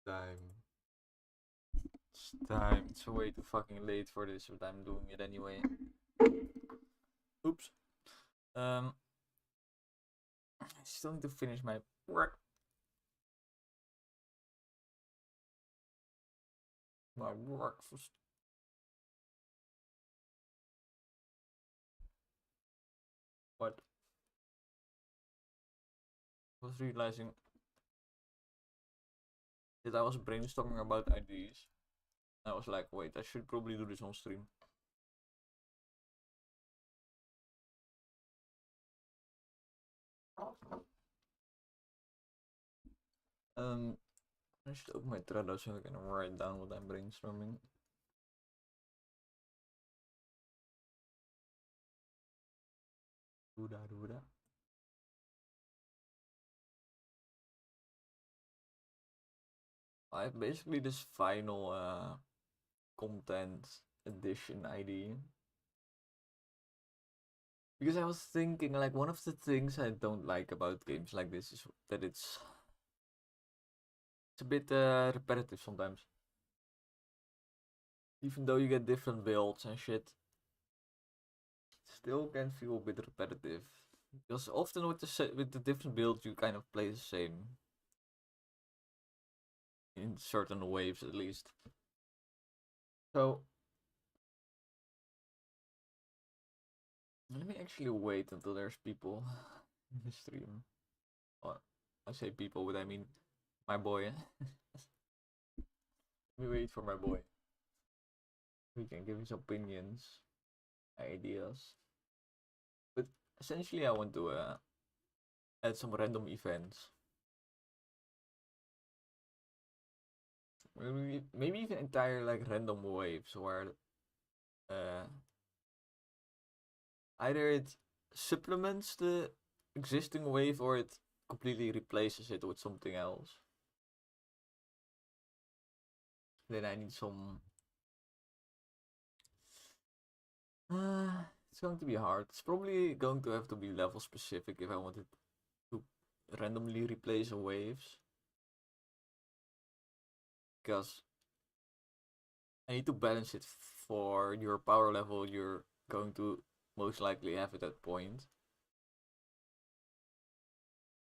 time. It's time. It's way too fucking late for this, but I'm doing it anyway. Oops. I still need to finish my work. My work. What? I was realizing that I was brainstorming about ideas. I was like, wait, I should probably do this on stream. I should open my Trello so I can write down what I'm brainstorming. Do that. I have basically this final content edition idea. Because I was thinking, like, one of the things I don't like about games like this is that it's a bit repetitive sometimes. Even though you get different builds and shit, it still can feel a bit repetitive. Because often with the different builds, you kind of play the same. In certain waves, at least. So, let me actually wait until there's people in the stream. Or, I say people, but I mean my boy. Let me wait for my boy. We can give his opinions, ideas. But essentially, I want to add some random events. Maybe even entire like random waves where uh, either it supplements the existing wave or it completely replaces it with something else. Then I need some. It's going to be hard. It's probably going to have to be level specific if I wanted to randomly replace waves. Because I need to balance it for your power level you're going to most likely have at that point.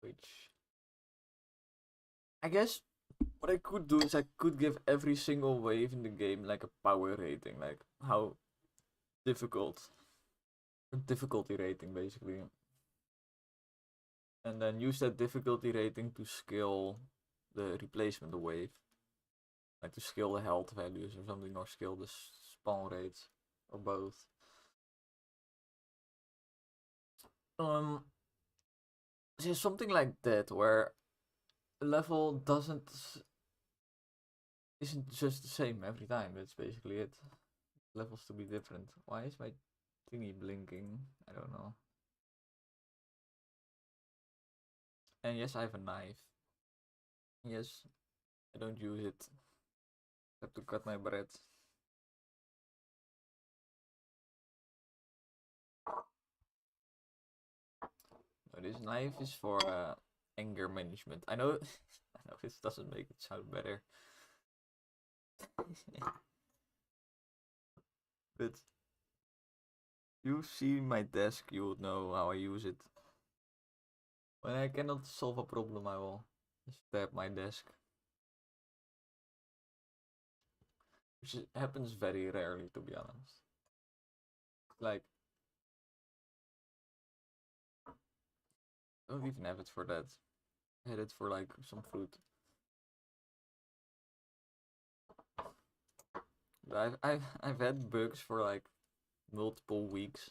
Which I guess what I could do is I could give every single wave in the game like a power rating, like how difficulty rating basically. And then use that difficulty rating to scale the replacement wave. Like to scale the health values or something, or scale the spawn rates, or both. So something like that where the level isn't just the same every time. That's basically it. Levels to be different. Why is my thingy blinking? I don't know. And yes, I have a knife. Yes, I don't use it. I have to cut my bread. No, this knife is for anger management. I know, I know this doesn't make it sound better. But you see my desk, you would know how I use it. When I cannot solve a problem, I will stab my desk. Which happens very rarely, to be honest. Like, I don't even have it for that. I had it for like some fruit. But I've had bugs for like multiple weeks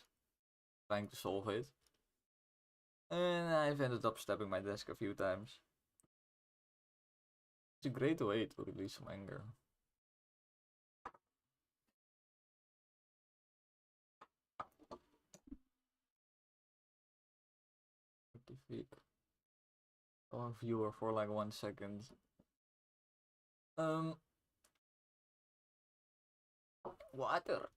trying to solve it. And I've ended up stabbing my desk a few times. It's a great way to release some anger. Or viewer for like 1 second. Water.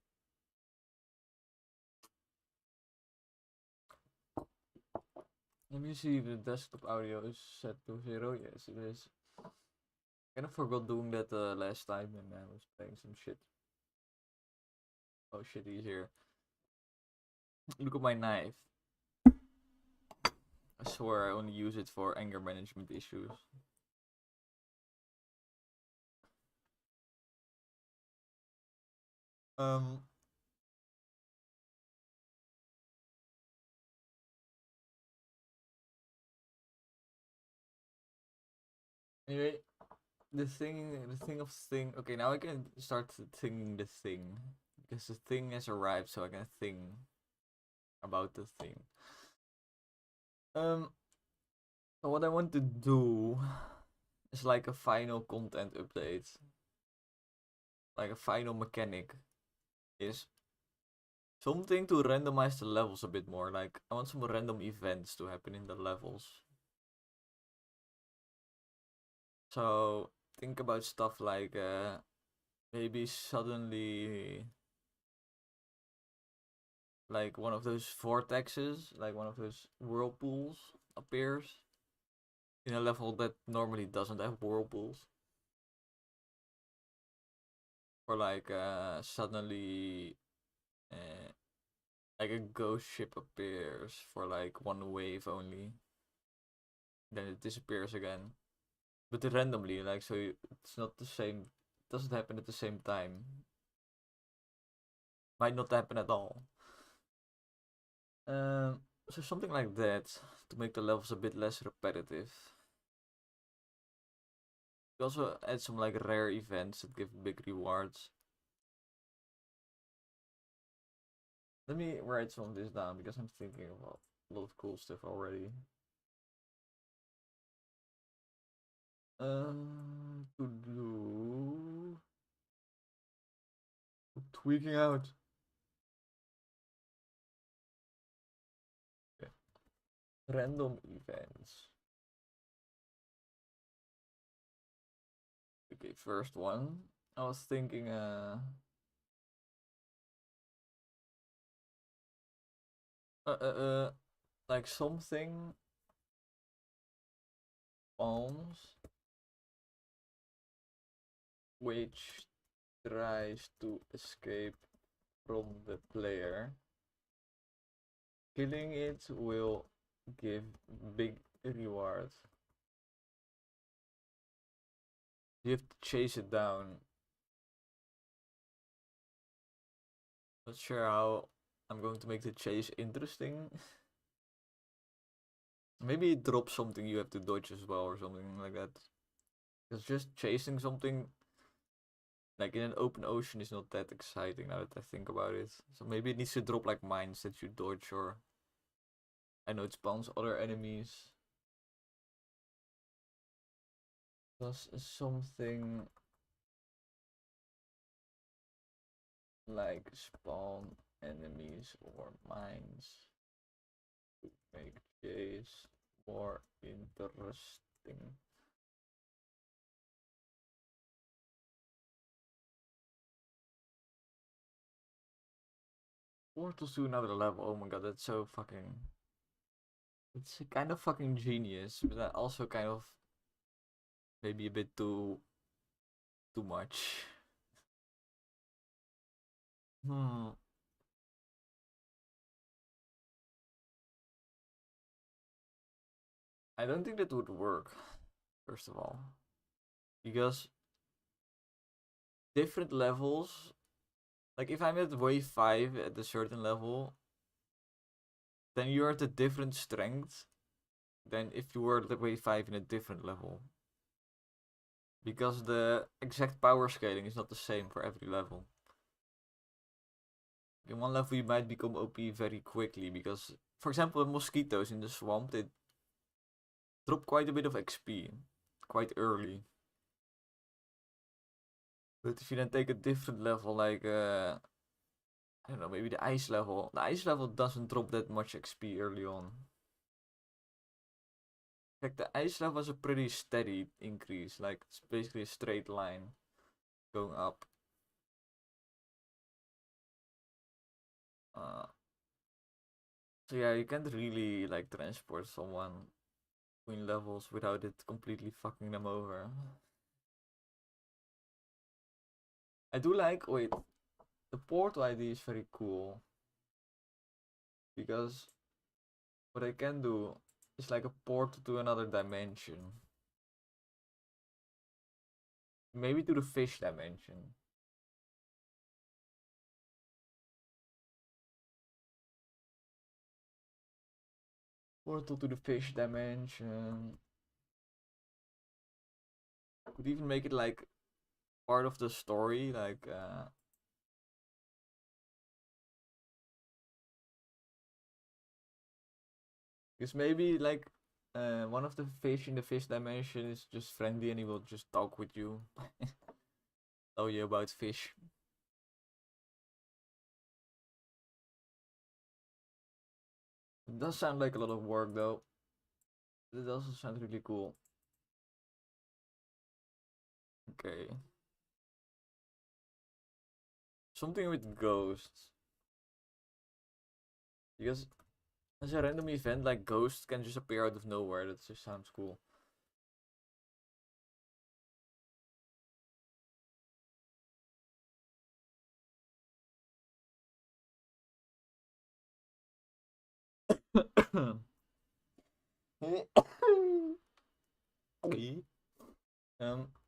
Let me see if the desktop audio is set to 0. Yes, it is. Kind of forgot doing that last time when I was playing some shit. Oh shit, he's here. Look at my knife. I swear I only use it for anger management issues. Um. Anyway, the thing. Okay, now I can start thinking the thing because the thing has arrived, so I can think about the thing. Um. So what I want to do is like a final content update, like a final mechanic, is something to randomize the levels a bit more. Like I want some random events to happen in the levels. So think about stuff like maybe suddenly like one of those vortexes, like one of those whirlpools appears in a level that normally doesn't have whirlpools. Or like suddenly uh, like a ghost ship appears for like one wave only. Then it disappears again. But randomly, like so it's not the same, doesn't happen at the same time. Might not happen at all. So something like that to make the levels a bit less repetitive. You also add some like rare events that give big rewards. Let me write some of this down because I'm thinking about a lot of cool stuff already. To do tweaking out. Okay. Random events. Okay, first one. I was thinking uh, uh, uh like something spawns which tries to escape from the player. Killing it will give big rewards. You have to chase it down. Not sure how I'm going to make the chase interesting. Maybe it drops something you have to dodge as well or something like that. Because just chasing something like in an open ocean is not that exciting now that I think about it. So maybe it needs to drop like mines that you dodge, or I know it spawns other enemies. Does something like spawn enemies or mines to make chase more interesting? Portals to another level. Oh my god, that's so fucking. It's kind of fucking genius, but also kind of maybe a bit too much. Hmm. I don't think that would work. First of all, because different levels. Like if I'm at wave 5 at a certain level, then you're at a different strength than if you were at wave 5 in a different level. Because the exact power scaling is not the same for every level. In one level you might become OP very quickly because, for example, the mosquitoes in the swamp, they drop quite a bit of XP quite early. But if you then take a different level, like I don't know, maybe the ice level doesn't drop that much XP early on. In fact, the ice level is a pretty steady increase, like it's basically a straight line going up. Uh, so yeah, you can't really like transport someone between levels without it completely fucking them over. I do like, wait, the portal ID is very cool. Because what I can do is like a portal to another dimension. Maybe to the fish dimension. Portal to the fish dimension. Could even make it like part of the story, like because maybe like one of the fish in the fish dimension is just friendly and he will just talk with you. Tell you about fish. It does sound like a lot of work though. But it also sounds really cool. Okay. Something with ghosts. Because as a random event, like ghosts can just appear out of nowhere. That just sounds cool.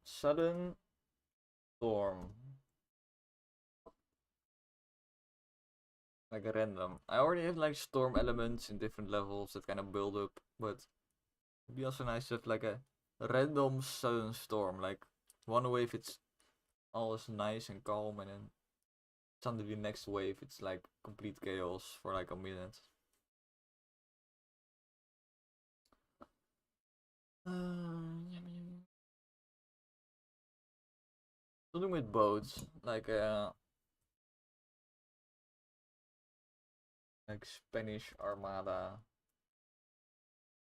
Sudden storm. Like a random. I already have like storm elements in different levels that kind of build up, but it'd be also nice to have like a random sudden storm. Like one wave it's all is nice and calm, and then suddenly the next wave it's like complete chaos for like a minute. Something with boats, like Spanish Armada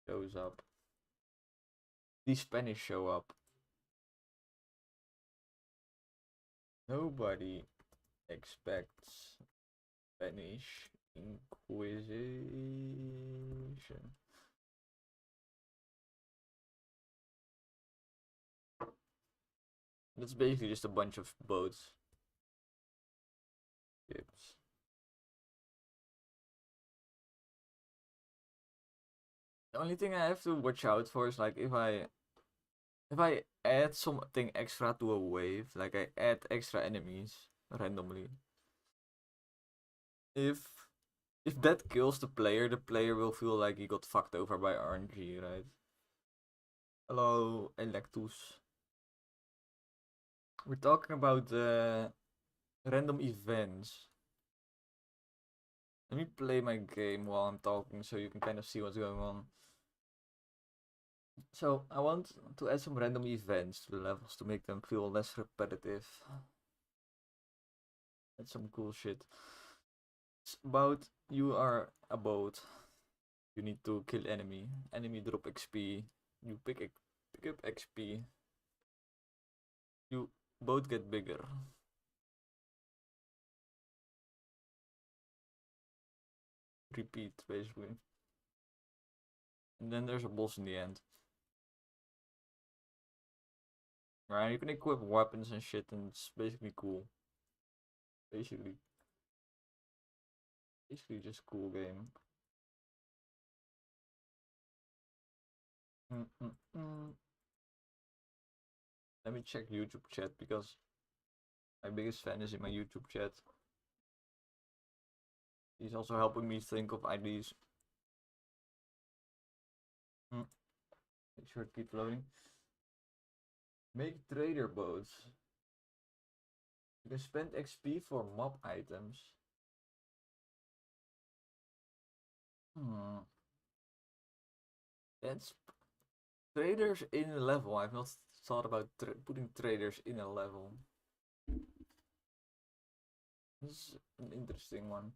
shows up. The Spanish show up. Nobody expects Spanish Inquisition. That's basically just a bunch of boats. Ships. The only thing I have to watch out for is like if I add something extra to a wave, like I add extra enemies randomly. If if that kills the player will feel like he got fucked over by RNG, right? Hello, Electus. We're talking about random events. Let me play my game while I'm talking so you can kind of see what's going on. So, I want to add some random events to the levels to make them feel less repetitive. That's some cool shit. It's about you are a boat. You need to kill enemy. Enemy drop XP. You pick up XP. You boat get bigger. Repeat basically. And then there's a boss in the end. Right, you can equip weapons and shit, and it's basically cool. Basically just cool game. Let me check YouTube chat because my biggest fan is in my YouTube chat. He's also helping me think of ideas. Make sure it keeps loading. Make trader boats. You can spend XP for mob items. That's traders in a level. I've not thought about putting traders in a level. This is an interesting one.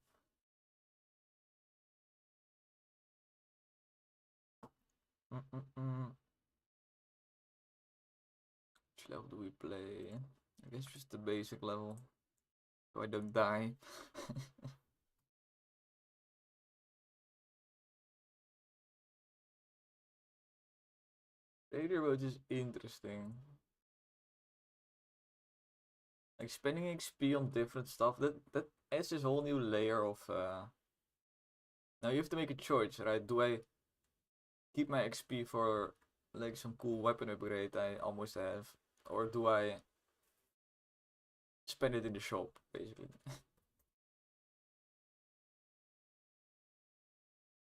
Which level do we play? I guess just the basic level, so I don't die. Trader boat is interesting. like spending XP on different stuff, that adds this whole new layer of now you have to make a choice, right? Do I keep my XP for like some cool weapon upgrade I almost have, or do I spend it in the shop, basically?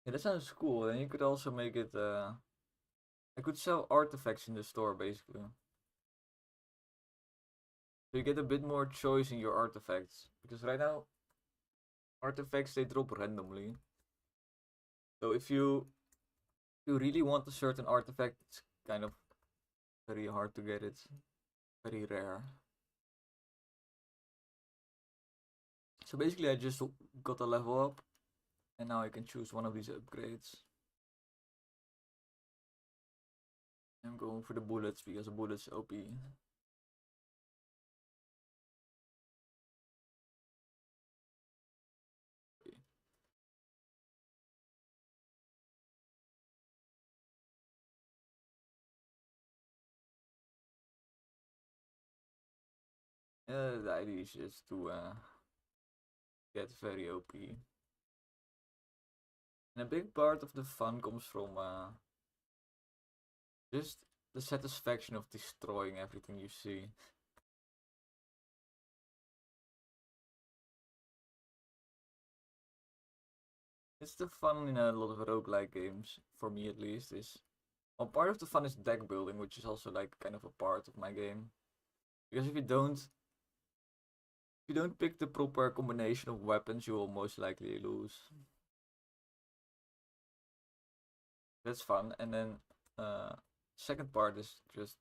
Yeah, that sounds cool. And you could also make it I could sell artifacts in the store, basically. So you get a bit more choice in your artifacts. Because right now, artifacts they drop randomly. So if you really want a certain artifact, it's kind of very hard to get it. Very rare. So basically I just got a level up and now I can choose one of these upgrades. I'm going for the bullets because the bullets OP. The idea is just to get very OP. And a big part of the fun comes from just the satisfaction of destroying everything you see. It's the fun in a lot of roguelike games, for me at least, is well, part of the fun is deck building, which is also like kind of a part of my game. Because if you don't pick the proper combination of weapons, you will most likely lose. That's fun. And then second part is just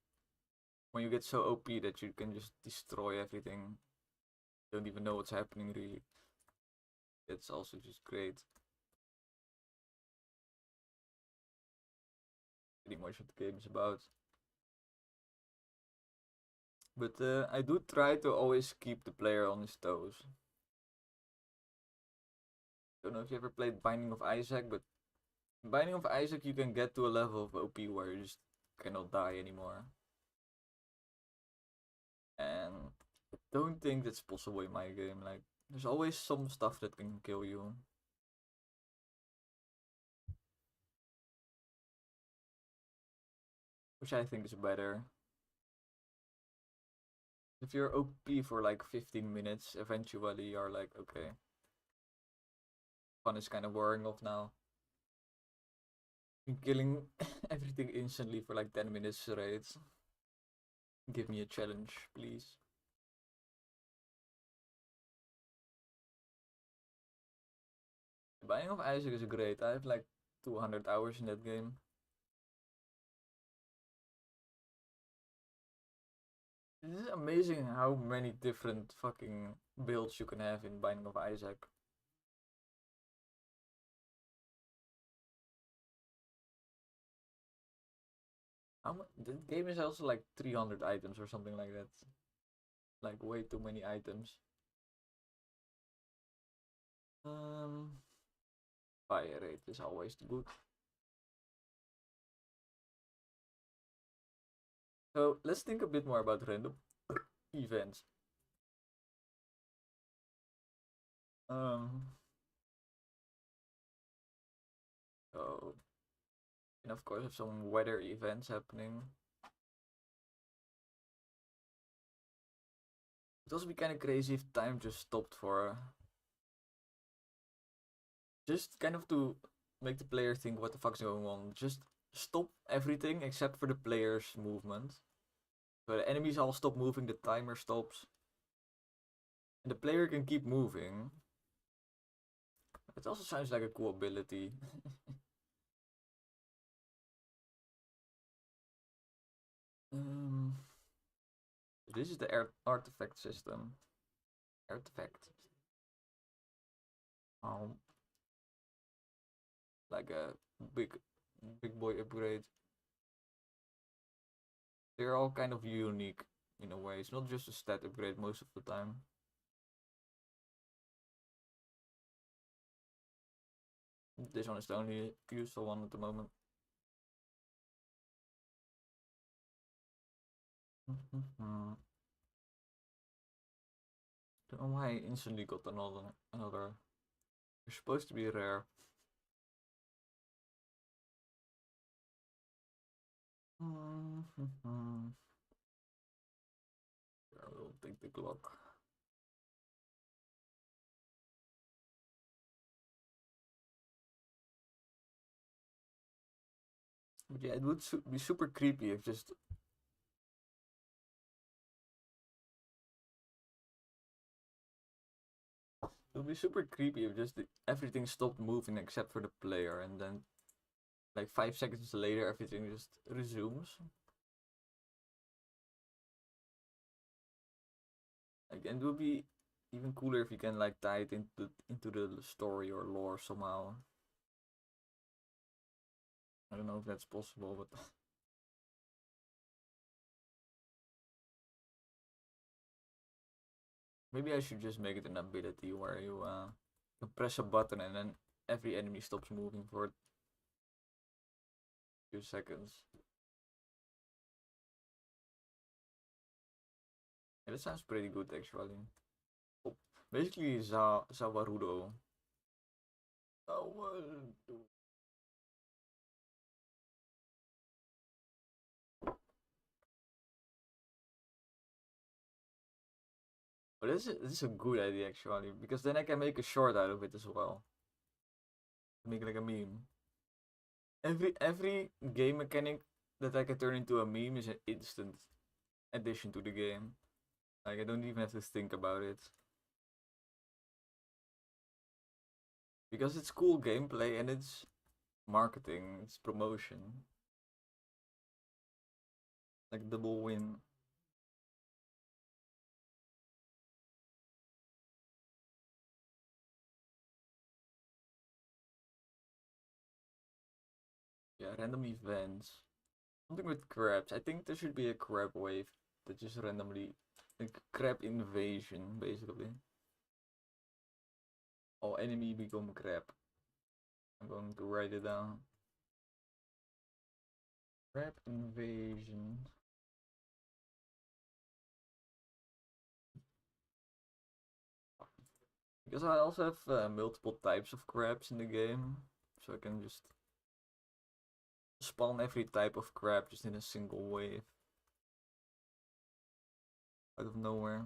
when you get so OP that you can just destroy everything. You don't even know what's happening really. It's also just great. Pretty much what the game is about. But I do try to always keep the player on his toes. Don't know if you ever played Binding of Isaac, but in Binding of Isaac you can get to a level of OP where you just cannot die anymore. And I don't think that's possible in my game. Like, there's always some stuff that can kill you. Which I think is better. If you're OP for like 15 minutes, eventually you're like, okay, fun is kind of wearing off now. I'm killing everything instantly for like 10 minutes straight. Give me a challenge, please. Binding of Isaac is great. I have like 200 hours in that game. It is amazing how many different fucking builds you can have in Binding of Isaac. The game is also like 300 items or something like that. Like way too many items. Um, Fire rate is always good. So let's think a bit more about random events. Um, so, and of course, have some weather events happening. It'd also be kind of crazy if time just stopped for just kind of to make the player think what the fuck's going on. Just stop everything except for the player's movement. So the enemies all stop moving, the timer stops, and the player can keep moving. It also sounds like a cool ability. um, this is the artifact system. Artifact. Like a big boy upgrade. They're all kind of unique in a way. It's not just a stat upgrade most of the time. This one is the only useful one at the moment. Oh, I instantly got another. You're supposed to be rare. I will take the clock. But yeah, it would be super creepy if just. It would be super creepy if just everything stopped moving except for the player, and then like 5 seconds later everything just resumes. Like, and it would be even cooler if you can like tie it into the story or lore somehow. I don't know if that's possible, but maybe I should just make it an ability where you press a button and then every enemy stops moving for a few seconds. Yeah, that sounds pretty good actually. Oh, basically, Zawarudo. Zawarudo. But this is a good idea actually, because then I can make a short out of it as well. Make like a meme. Every game mechanic that I can turn into a meme is an instant addition to the game. Like I don't even have to think about it. Because it's cool gameplay and it's marketing, it's promotion. Like double win. Yeah, random events. Something with crabs. I think there should be a crab wave that just randomly, like crab invasion, basically. All enemy become crab. I'm going to write it down. Crab invasion. Because I also have multiple types of crabs in the game, so I can just spawn every type of crab just in a single wave. Out of nowhere.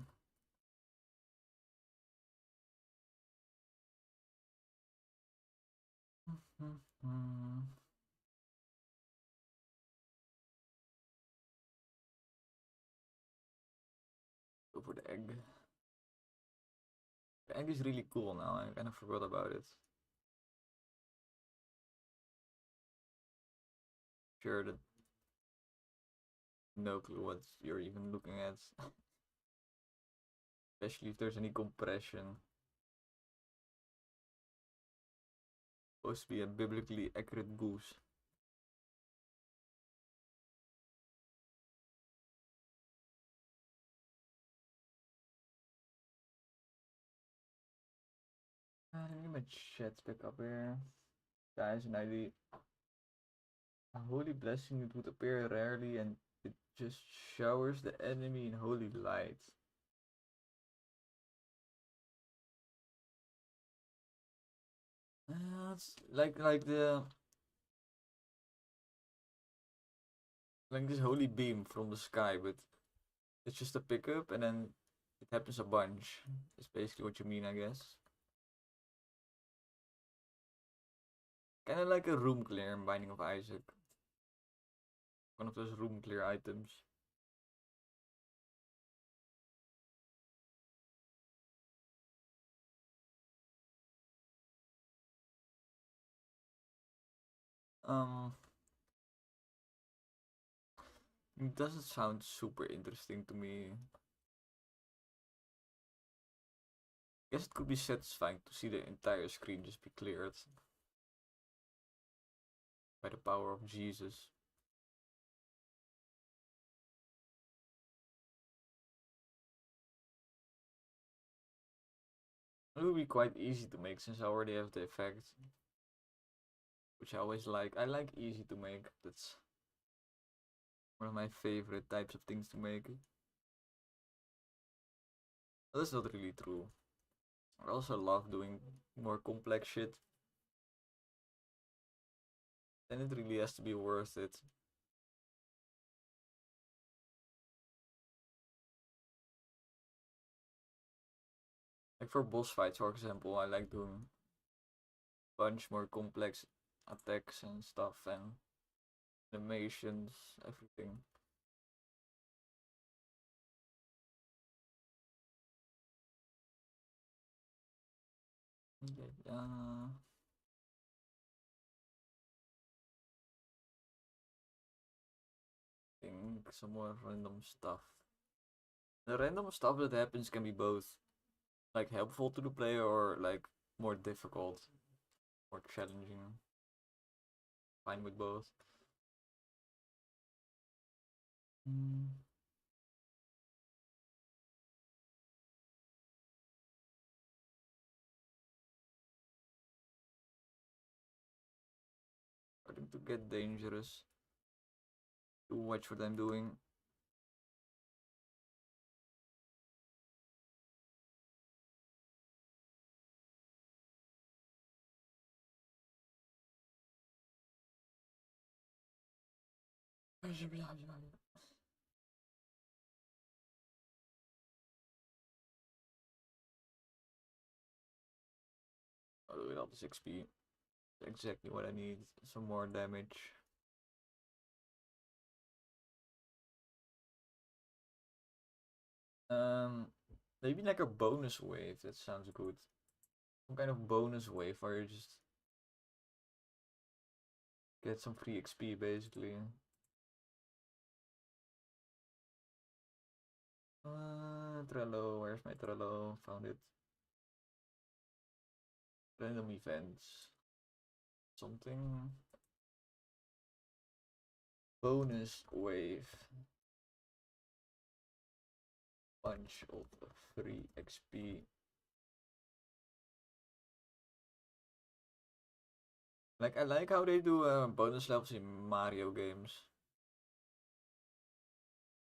Go for the egg. The egg is really cool now, I kind of forgot about it. Sure that no clue what you're even looking at. Especially if there's any compression. Supposed to be a biblically accurate goose. Let me get my chat back up here. Guys, an idea. A holy blessing, it would appear rarely and it just showers the enemy in holy light. It's like this holy beam from the sky, but it's just a pickup and then it happens a bunch. It's basically what you mean, I guess. Kind of like a room clear in Binding of Isaac. One of those room clear items. Um, it doesn't sound super interesting to me. Guess it could be satisfying to see the entire screen just be cleared by the power of Jesus. It would be quite easy to make since I already have the effect, which I always like. I like easy to make. That's one of my favorite types of things to make. That's not really true. I also love doing more complex shit. Then it really has to be worth it. Like for boss fights, for example, I like doing bunch more complex attacks and stuff and animations, everything. Okay, think some more random stuff. The random stuff that happens can be both like helpful to the player or like more difficult, more challenging. Fine with both. Mm. Starting to get dangerous. To watch what I'm doing. Oh, with all this XP. Exactly what I need. Some more damage. Um, maybe like a bonus wave. That sounds good. Some kind of bonus wave where you just get some free XP basically. Trello. Where's my Trello? Found it. Random events. Something. Bonus wave. Bunch of free XP. Like I like how they do bonus levels in Mario games.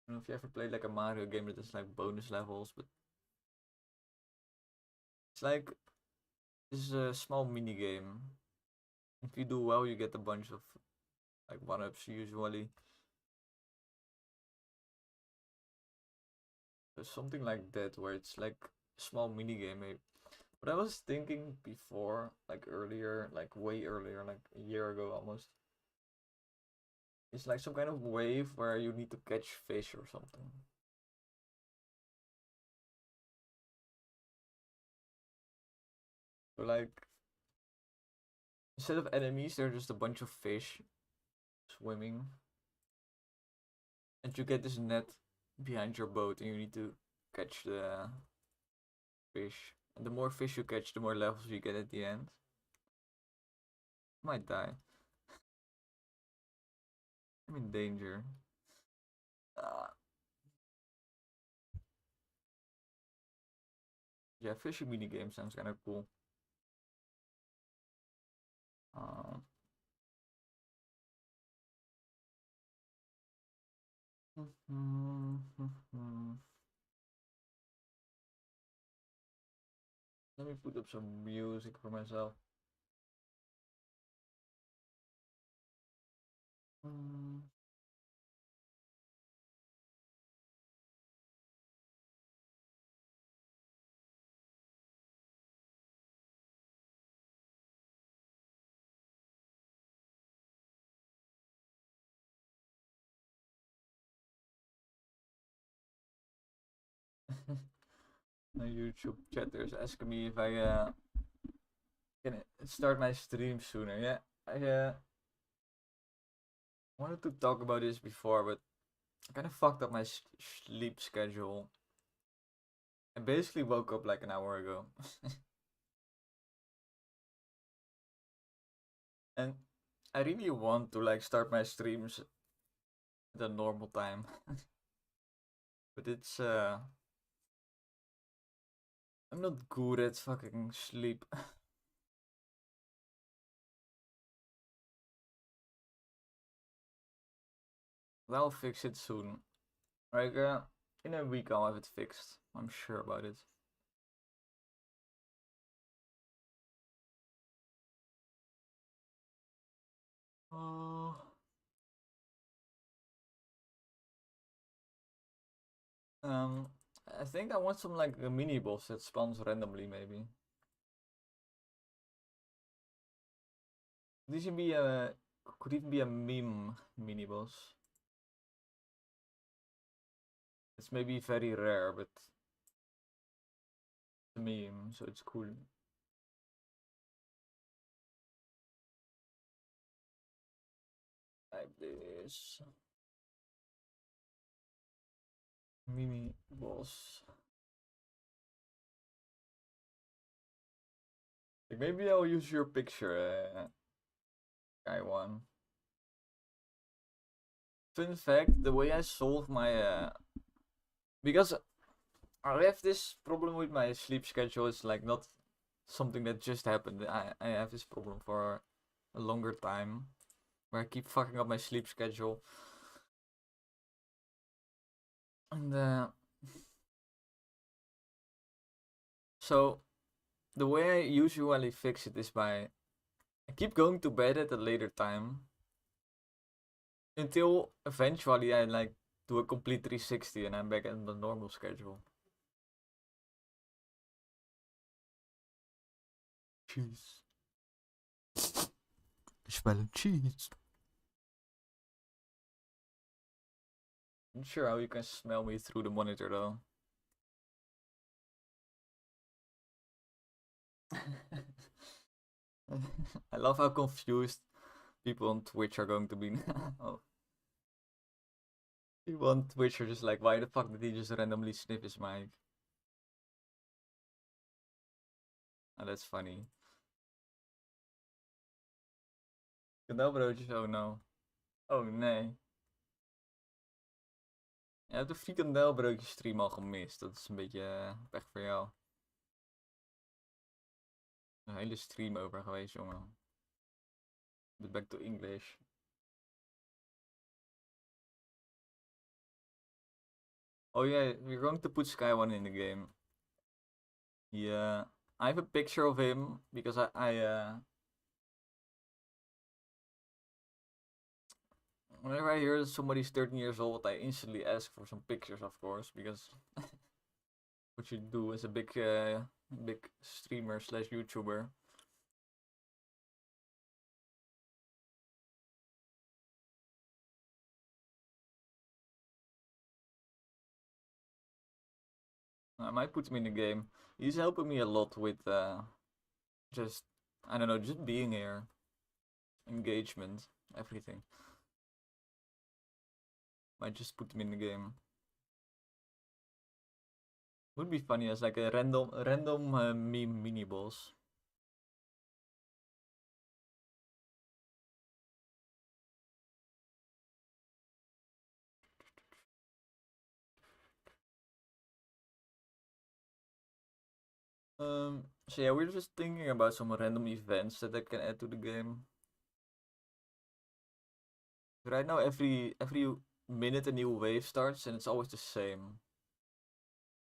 I don't know if you ever played like a Mario game that has like bonus levels, but it's like this is a small mini game. If you do well, you get a bunch of like one ups usually. There's something like that where it's like a small mini game. But I was thinking before, like earlier, like way earlier, like a year ago almost. It's like some kind of wave where you need to catch fish or something. So like instead of enemies, there's just a bunch of fish swimming, and you get this net behind your boat, and you need to catch the fish. And the more fish you catch, the more levels you get at the end. Might die. I'm in danger. Uh, yeah, fishing mini game sounds kind of cool. Um, Let me put up some music for myself. Mm. My YouTube chatters asking me if I can start my stream sooner. Yeah, I wanted to talk about this before, but I kind of fucked up my sleep schedule. I basically woke up like an hour ago. And I really want to like start my streams at a normal time. But it's I'm not good at fucking sleep. But I'll fix it soon. Like in a week I'll have it fixed. I'm sure about it. Oh. I think I want some like a mini boss that spawns randomly, maybe. This should be a could even be a meme mini boss. It's maybe very rare, but it's a meme, so it's cool. Like this. Mimi boss. Like maybe I'll use your picture, guy one. Fun fact: the way I solve my because I have this problem with my sleep schedule. It's like not something that just happened. I have this problem for a longer time where I keep fucking up my sleep schedule. And so the way I usually fix it is by I keep going to bed at a later time until eventually I like do a complete 360 and I'm back in the normal schedule. Cheese. Spell cheese. Not sure how you can smell me through the monitor though. I love how confused people on Twitch are going to be now. People on Twitch are just like, why the fuck did he just randomly sniff his mic? Oh, that's funny. Kandelbroodjes, oh no. Oh nee. Je hebt de frikandelbroodjes stream al gemist. Dat is een beetje pech voor jou. Een hele stream over geweest, jongen. But back to English. Oh yeah, we're going to put Sky One in the game. Yeah, I have a picture of him because whenever I hear somebody's 13 years old, I instantly ask for some pictures, of course, because what you do as a big streamer slash YouTuber. I might put him in the game. He's helping me a lot with just I don't know, just being here, engagement, everything. Might just put him in the game. Would be funny as like a random meme mini boss. So yeah, we're just thinking about some random events that I can add to the game. Right now, every minute a new wave starts, and it's always the same.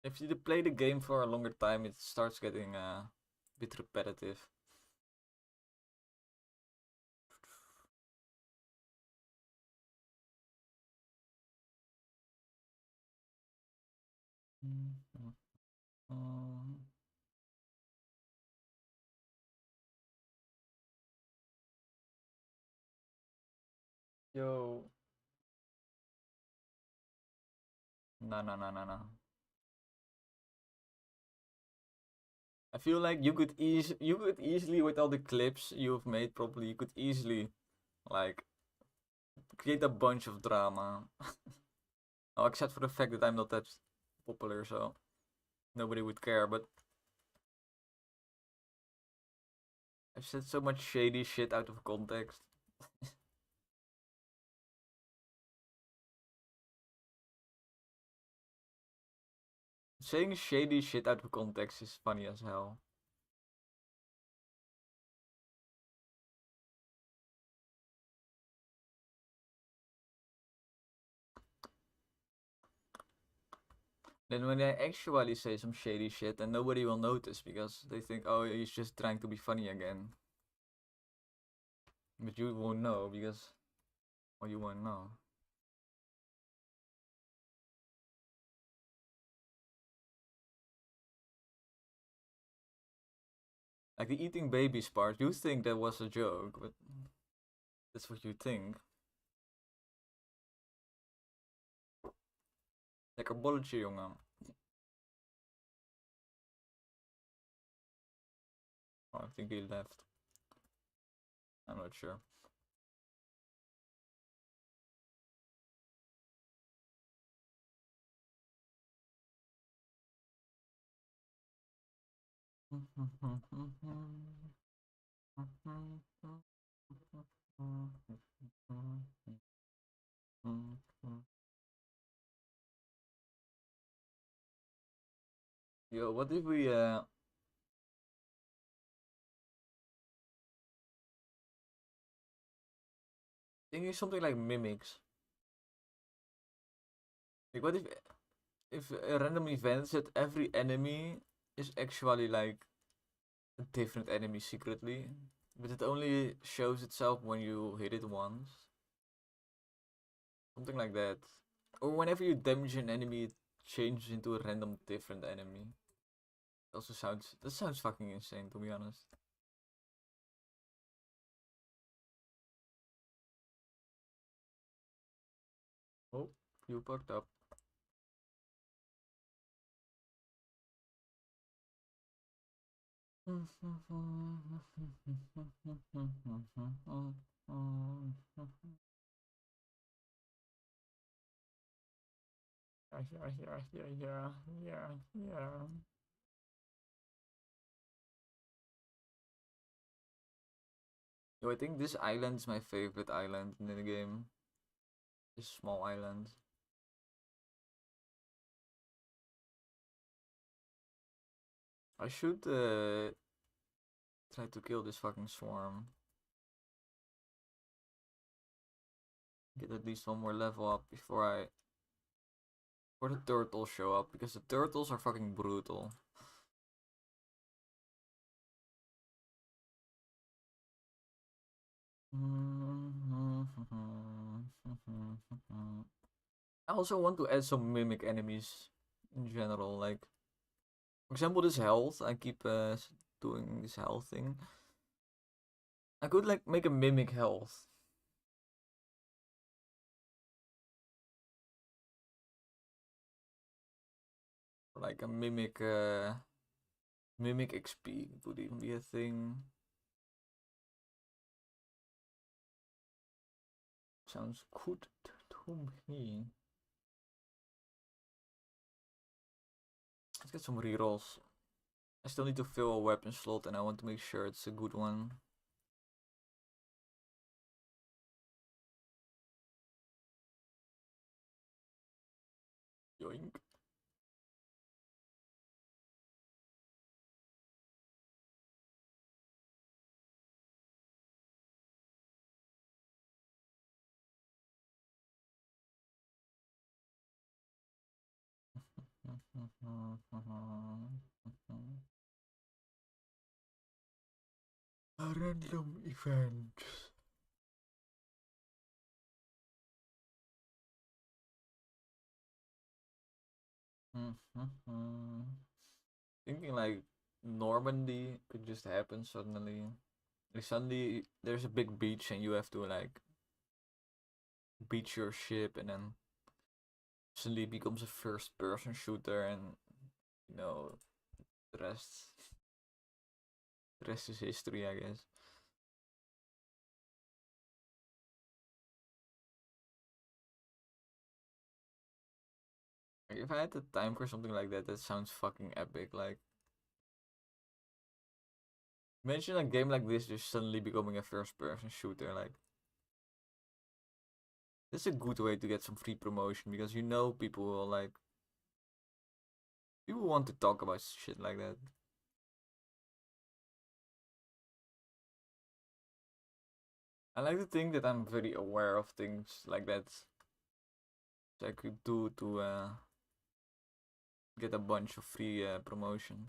If you play the game for a longer time, it starts getting a bit repetitive. Yo. No, no, no, no, no. I feel like you could easily with all the clips you've made probably you could easily like create a bunch of drama. Oh, except for the fact that I'm not that popular, so nobody would care, but I've said so much shady shit out of context. Saying shady shit out of context is funny as hell. Then when I actually say some shady shit, then nobody will notice because they think, oh, he's just trying to be funny again. But you won't know because, well, you won't know. Like the eating babies part, you think that was a joke, but that's what you think. Lekker bolletje, jongen. Oh, I think he left. I'm not sure. Yo, what if we thinking something like mimics? Like what if a random event that every enemy is actually like a different enemy secretly, but it only shows itself when you hit it once? Something like that. Or whenever you damage an enemy, it changes into a random different enemy. Also that sounds fucking insane, to be honest. Oh, you fucked up. Yeah. Yo, I think this island is my favorite island in the game. This small island. I should try to kill this fucking swarm. Get at least one more level up before the turtles show up, because the turtles are fucking brutal. I also want to add some mimic enemies in general, like for example this health. I keep doing this health thing. I could like make a mimic health. Like a mimic XP would even be a thing. Sounds good to me. Let's get some rerolls. I still need to fill a weapon slot and I want to make sure it's a good one. Yoink. A random event. Thinking like Normandy could just happen suddenly. Like suddenly there's a big beach and you have to like beach your ship, and then suddenly it becomes a first person shooter, and you know the rest is history, I guess. Like, if I had the time for something like that, that sounds fucking epic. Like imagine a game like this just suddenly becoming a first person shooter. Like this is a good way to get some free promotion, because you know people want to talk about shit like that. I like to think that I'm very aware of things like that, so I could do to get a bunch of free promotion.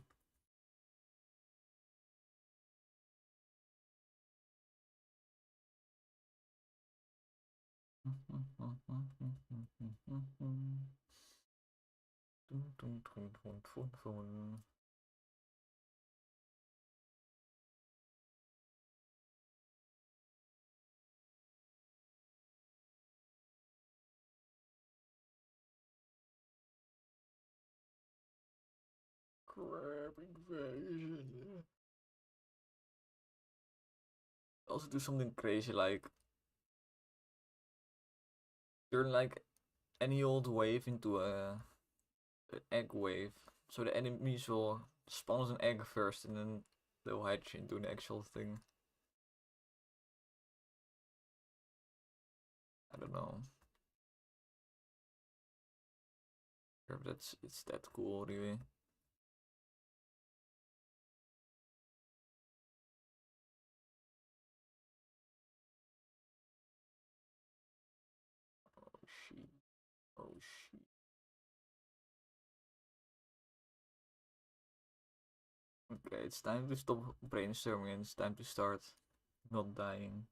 Crab invasion. Also do something crazy like turn like any old wave into an egg wave. So the enemies will spawn as an egg first and then they'll hatch into an actual thing. I don't know. But it's that cool really. Oh shit. Oh shit. Okay, it's time to stop brainstorming and it's time to start not dying.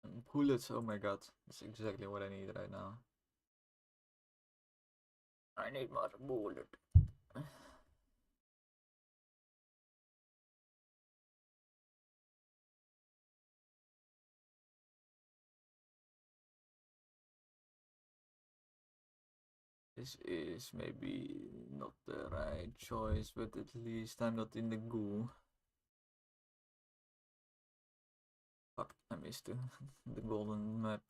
And bullets, oh my god. That's exactly what I need right now. I need more bullet. This is maybe not the right choice, but at least I'm not in the goo. Fuck, I missed the golden map.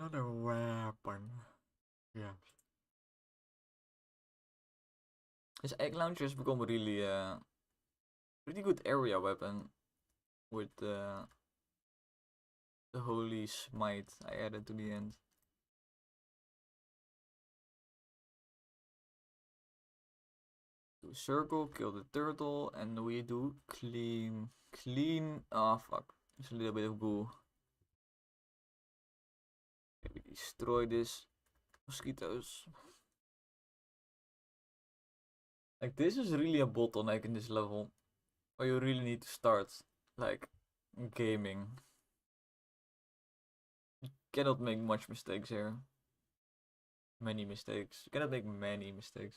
Another weapon. Yeah. This egg launcher has become really pretty good area weapon with the holy smite I added to the end. Do circle, kill the turtle, and we do clean. Ah, fuck. There's a little bit of goo. Maybe destroy this mosquitoes. Like this is really a bottleneck in this level, where you really need to start like gaming. You cannot make much mistakes here. Many mistakes. You cannot make many mistakes.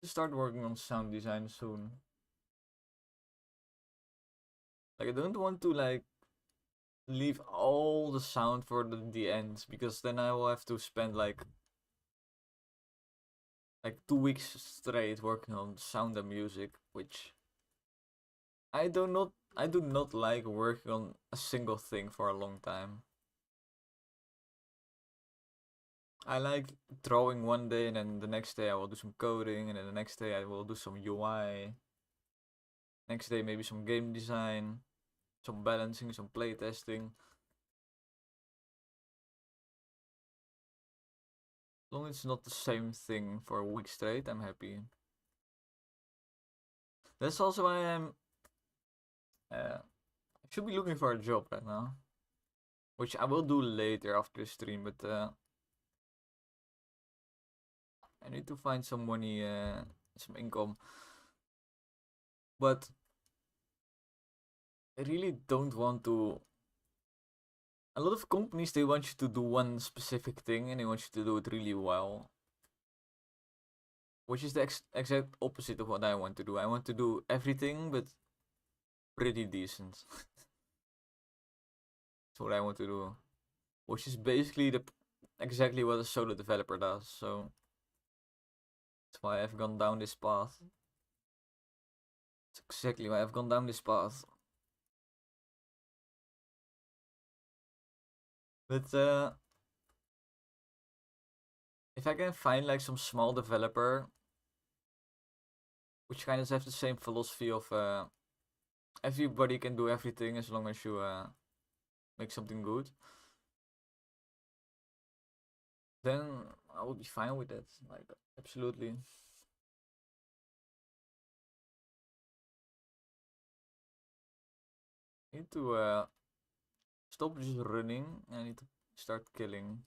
To start working on sound design soon. Like I don't want to like leave all the sound for the end because then I will have to spend like 2 weeks straight working on sound and music, which I do not like working on a single thing for a long time. I like drawing one day and then the next day I will do some coding and then the next day I will do some UI. Next day maybe some game design, some balancing, some playtesting. As long as it's not the same thing for a week straight, I'm happy. That's also why I should be looking for a job right now. Which I will do later after the stream, but I need to find some money, some income. But I really don't want to. A lot of companies, they want you to do one specific thing and they want you to do it really well. Which is the exact opposite of what I want to do. I want to do everything, but pretty decent. That's what I want to do. Which is basically exactly what a solo developer does, so that's why I've gone down this path. That's exactly why I've gone down this path. But if I can find like some small developer which kind of have the same philosophy of everybody can do everything as long as you make something good. Then I would be fine with that. Like absolutely. I need to stop just running. I need to start killing.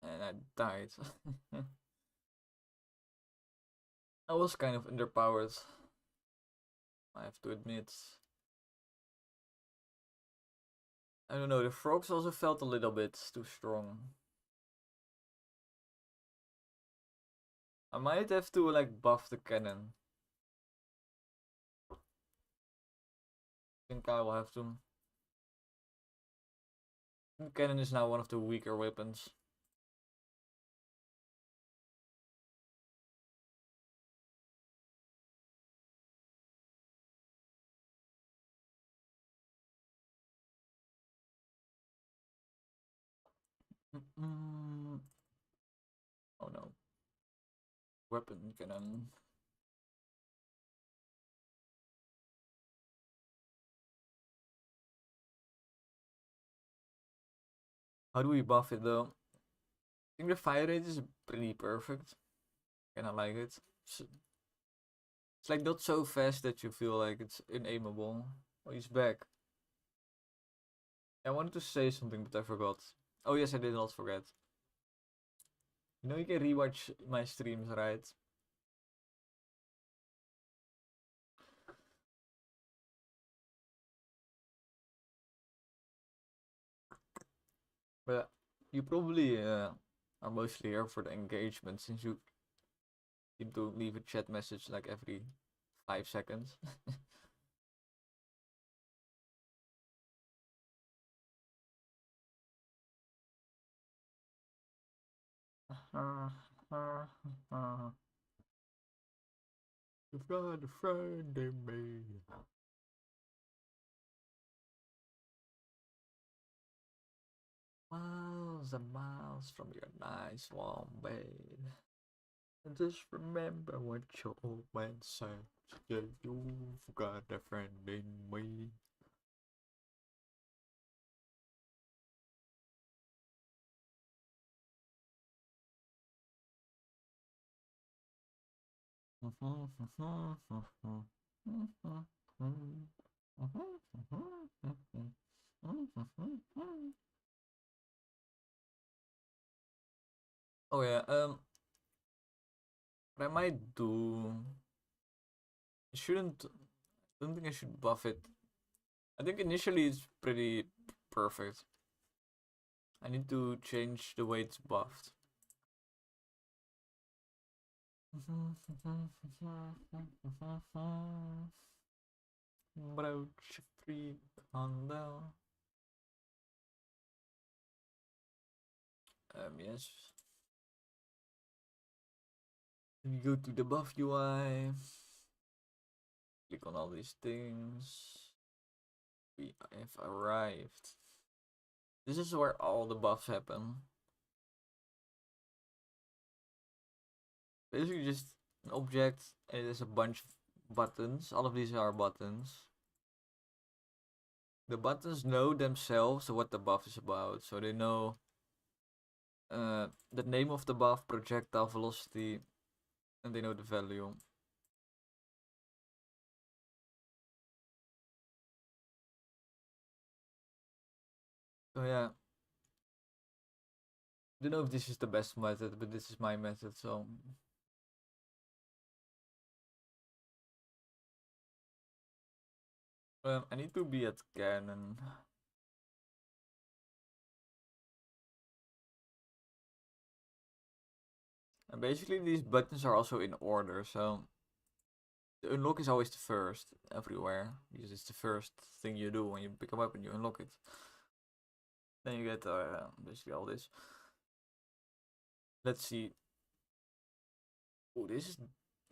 And I died. I was kind of underpowered, I have to admit. I don't know, the frogs also felt a little bit too strong. I might have to like buff the cannon. I think I will have to. The cannon is now one of the weaker weapons. Oh no. Weapon cannon. How do we buff it though? I think the fire rate is pretty perfect. Kinda like it. It's like not so fast that you feel like it's unaimable. Oh, he's back. I wanted to say something, but I forgot. Oh yes, I did not forget. You know you can rewatch my streams, right? But you probably are mostly here for the engagement since you seem to leave a chat message like every 5 seconds. You've got a friend in me. Miles and miles from your nice warm bed. And just remember what your old man said. Yeah, you've got a friend in me. Oh yeah, what I might do, I shouldn't, I don't think I should buff it. I think initially it's pretty perfect. I need to change the way it's buffed. Broach free condo. Yes. Then you go to the buff UI. Click on all these things. We have arrived. This is where all the buffs happen. Basically just an object and there's a bunch of buttons. All of these are buttons. The buttons know themselves what the buff is about. So they know the name of the buff, projectile velocity, and they know the value. So yeah. I don't know if this is the best method, but this is my method, so I need to be at cannon. And basically these buttons are also in order, so the unlock is always the first everywhere, because it's the first thing you do when you pick a weapon, you unlock it. Then you get basically all this. Let's see. Oh, this is...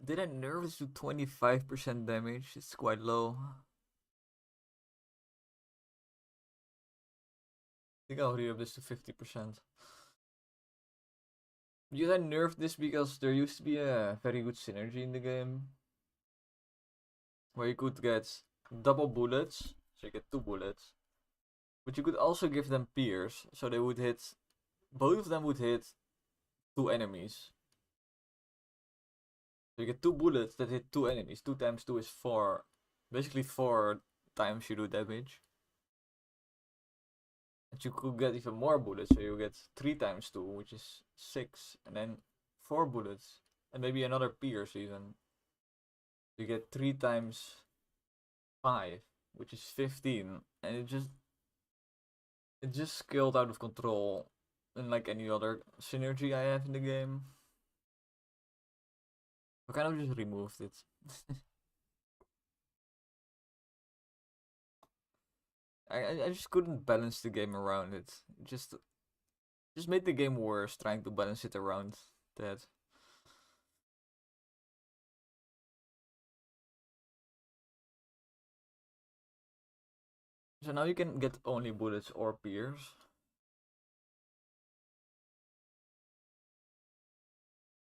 Did I nerf this to 25% damage? It's quite low. I think I'll re-up this to 50%. Because I nerfed this because there used to be a very good synergy in the game. where you could get double bullets, so you get 2 bullets, but you could also give them pierce, so they would hit, both of them would hit 2 enemies. So you get 2 bullets that hit 2 enemies. 2 times 2 is 4. Basically 4 times you do damage. And you could get even more bullets, so you get 3 times 2, which is 6. And then 4 bullets. And maybe another pierce even. You get 3 times 5, which is 15. And it just scaled out of control. Unlike any other synergy I have in the game. I kind of just removed it. I just couldn't balance the game around it. Just made the game worse trying to balance it around that. So now you can get only bullets or pierce.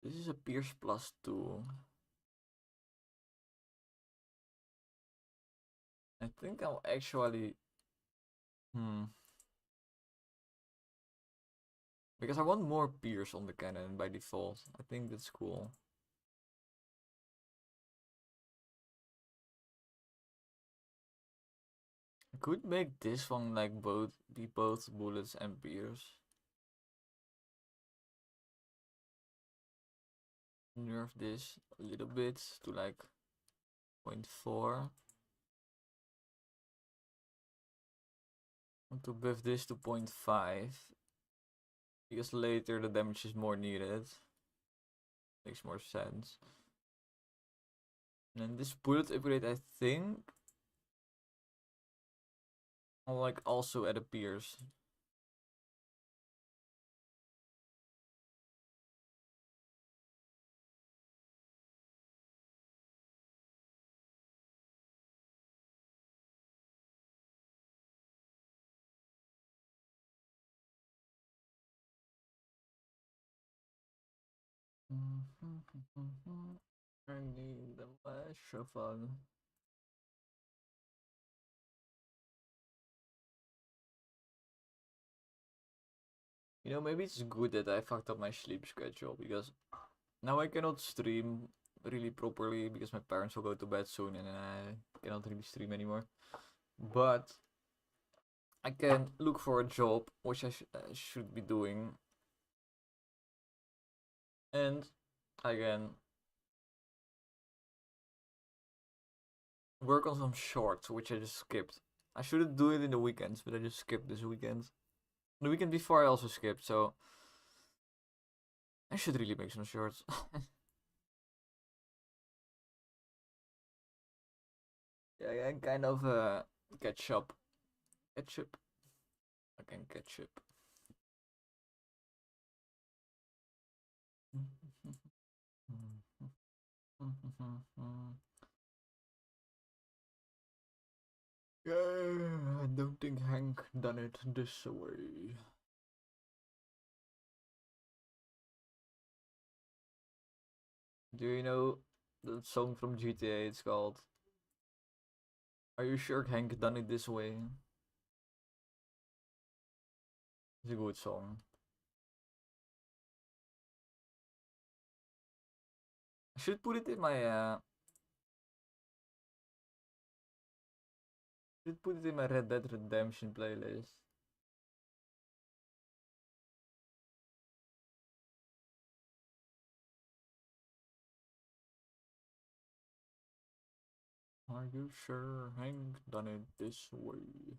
This is a pierce +2. I think I'll actually... Because I want more pierce on the cannon by default. I think that's cool. I could make this one like be both bullets and pierce. Nerf this a little bit to like 0.4. Want to buff this to 0.5. Because later the damage is more needed. Makes more sense. And then this bullet upgrade, I think I'll like also add a pierce. I need the last shuffle. You know, maybe it's good that I fucked up my sleep schedule, because now I cannot stream really properly because my parents will go to bed soon and I cannot really stream anymore. But I can look for a job, which I should be doing. And I can work on some shorts, which I just skipped. I shouldn't do it in the weekends, but I just skipped this weekend. The weekend before I also skipped, so I should really make some shorts. Yeah, I can kind of catch up. Ketchup. I can catch up. Yeah, I don't think Hank done it this way. Do you know the song from GTA? It's called Are You Sure Hank Done It This Way? It's a good song. I should put it in my Red Dead Redemption playlist. Are you sure Hank done it this way?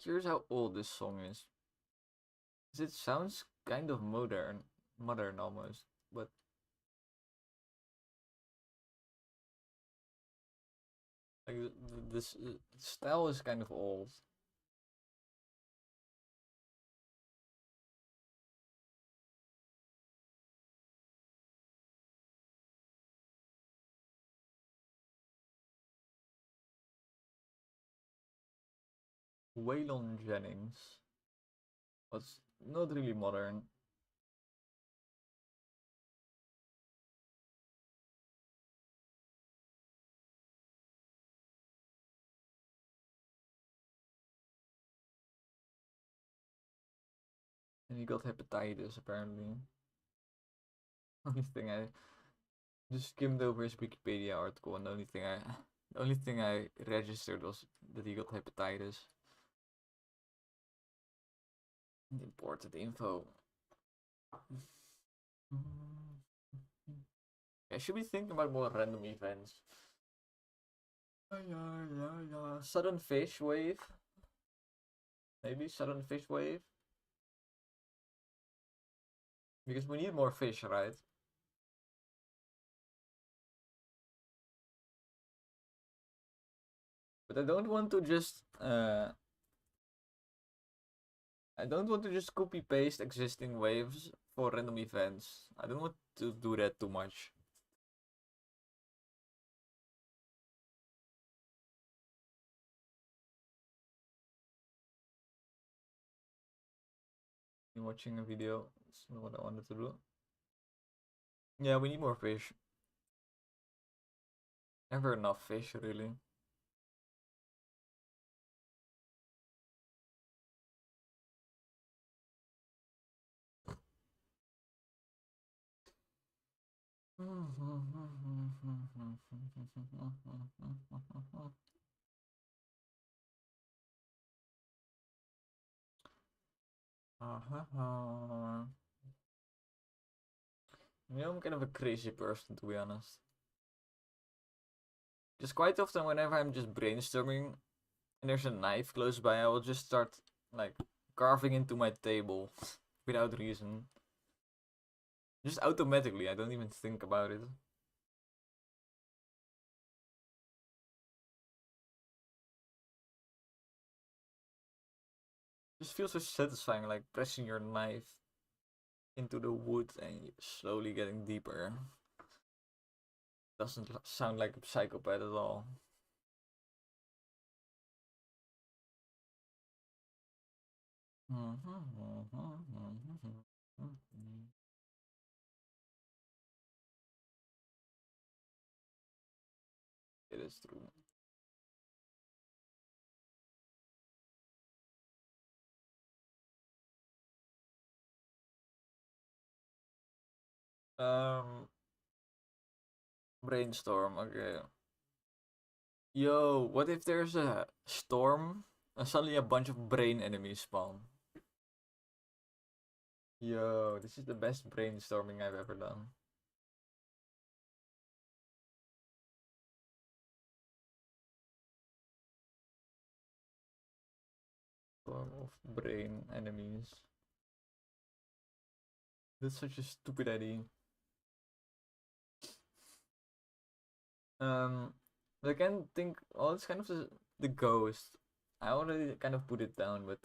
Curious how old this song is. It sounds kind of modern almost, but like this style is kind of old. Waylon Jennings was not really modern. And he got hepatitis apparently. Only thing I just skimmed over his Wikipedia article, and the only thing I registered was that he got hepatitis. Important info. I should be thinking about more random events. Sudden fish wave. Maybe sudden fish wave. Because we need more fish, right? But I don't want to just I don't want to just copy paste existing waves for random events. I don't want to do that too much. Watching a video. That's not what I wanted to do. Yeah, we need more fish. Never enough fish, really. I'm kind of a crazy person, to be honest. Just quite often, whenever I'm just brainstorming and there's a knife close by, I will just start like carving into my table without reason. Just automatically, I don't even think about it. Just feels so satisfying, like pressing your knife into the wood and slowly getting deeper. Doesn't sound like a psychopath at all. It is true. Um, Brainstorm. Okay. Yo, what if there's a storm and suddenly a bunch of brain enemies spawn? Yo, this is the best brainstorming I've ever done. Storm of brain enemies. That's such a stupid idea. I can think. Oh, it's kind of the ghost. I already kind of put it down, but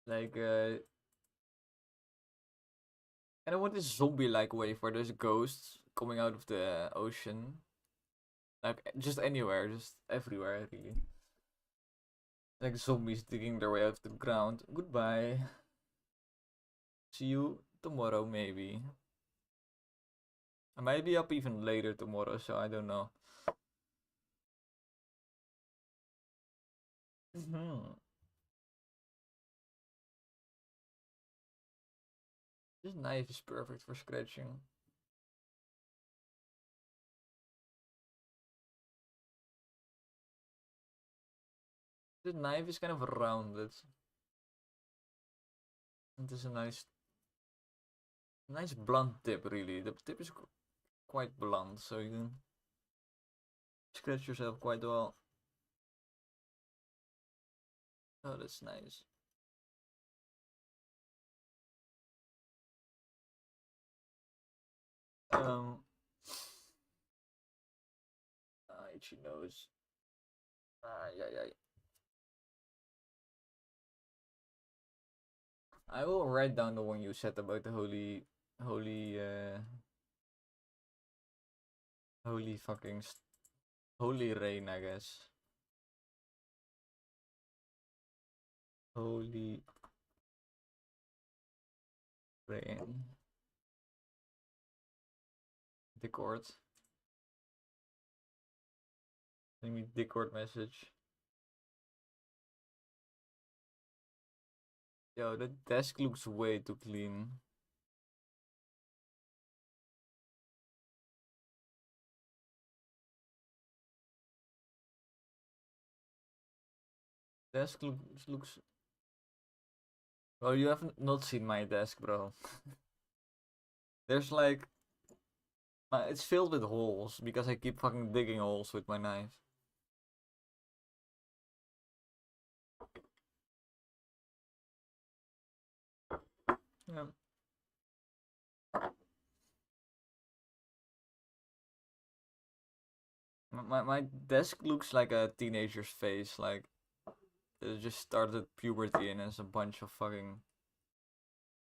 like, and I want this zombie-like wave where there's ghosts coming out of the ocean, like just anywhere, just everywhere, really. Like zombies digging their way out of the ground. Goodbye. See you tomorrow, maybe. I might be up even later tomorrow, so I don't know. This knife is perfect for scratching. The knife is kind of rounded. It is a nice blunt tip, really. The tip is quite blunt, so you can scratch yourself quite well. Oh, that's nice. Itchy nose. Yeah. I will write down the one you said about the holy fucking Holy rain, I guess. Holy rain. Discord. Send me Discord message. Yo, the desk looks way too clean. Desk looks. Well, you have not seen my desk, bro. There's like. It's filled with holes because I keep fucking digging holes with my knife. Yeah. My desk looks like a teenager's face, like it just started puberty and has a bunch of fucking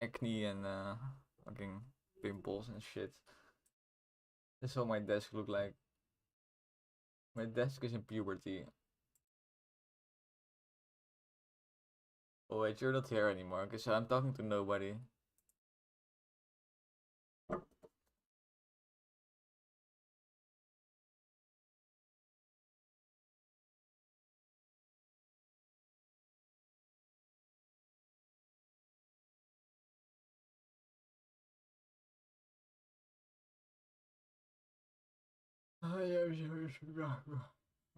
acne and fucking pimples and shit. That's how my desk look like. My desk is in puberty. Oh wait, you're not here anymore. Okay, so I'm talking to nobody.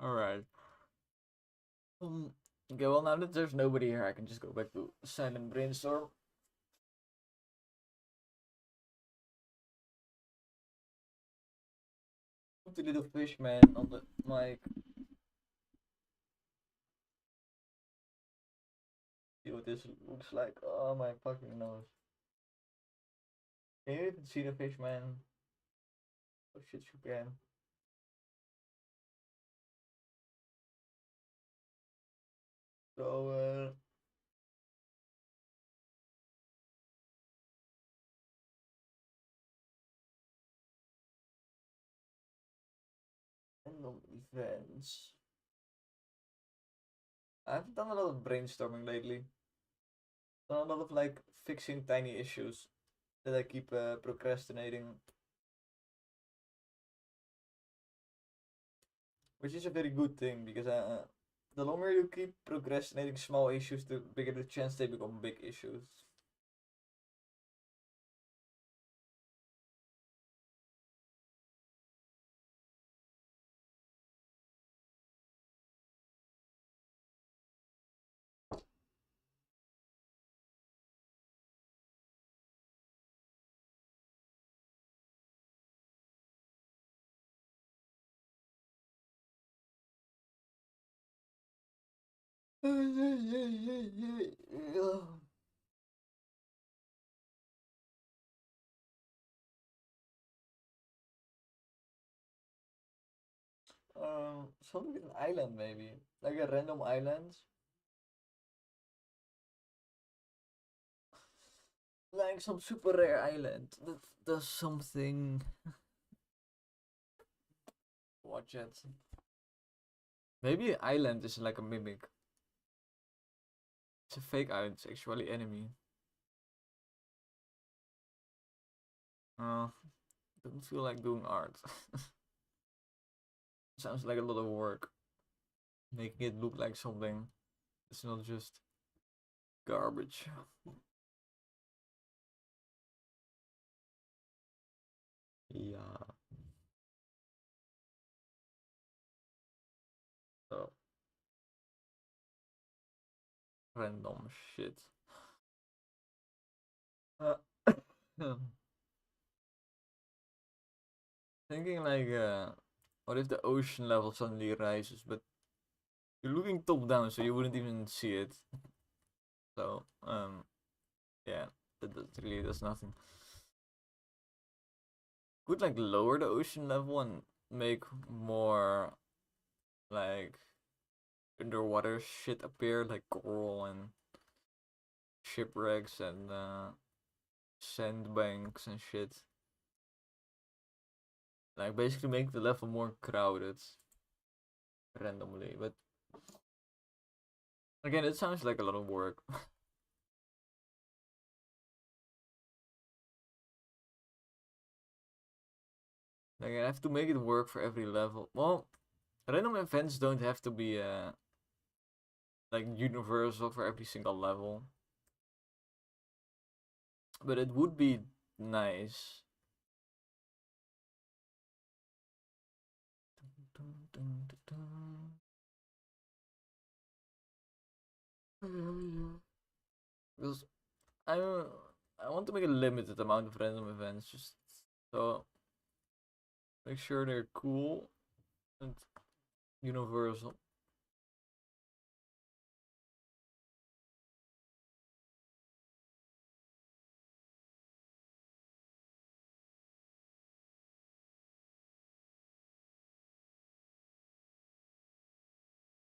Alright. Okay, well now that there's nobody here, I can just go back to silent brainstorm. The little fish man on the mic. See what this looks like. Oh my fucking nose. Can you even see the fish man? Oh shit, you can. So, random events. I've done a lot of brainstorming lately. Done a lot of like fixing tiny issues that I keep procrastinating, which is a very good thing because the longer you keep procrastinating small issues, the bigger the chance they become big issues. Something with an island maybe, like a random island, like some super rare island that does something. Watch it. Maybe island is like a mimic. It's a fake island. It's actually enemy. Doesn't feel like doing art. Sounds like a lot of work. Making it look like something. It's not just garbage. Yeah. So random shit. Uh, Thinking like, what if the ocean level suddenly rises, but you're looking top down, so you wouldn't even see it. So, yeah, that really does nothing. Could like lower the ocean level and make more like underwater shit appear, like coral and shipwrecks and sandbanks and shit. Like basically make the level more crowded. randomly, but again, it sounds like a lot of work. Like I have to make it work for every level. Well, random events don't have to be like universal for every single level, but it would be nice. Because I I want to make a limited amount of random events, just so make sure they're cool and universal.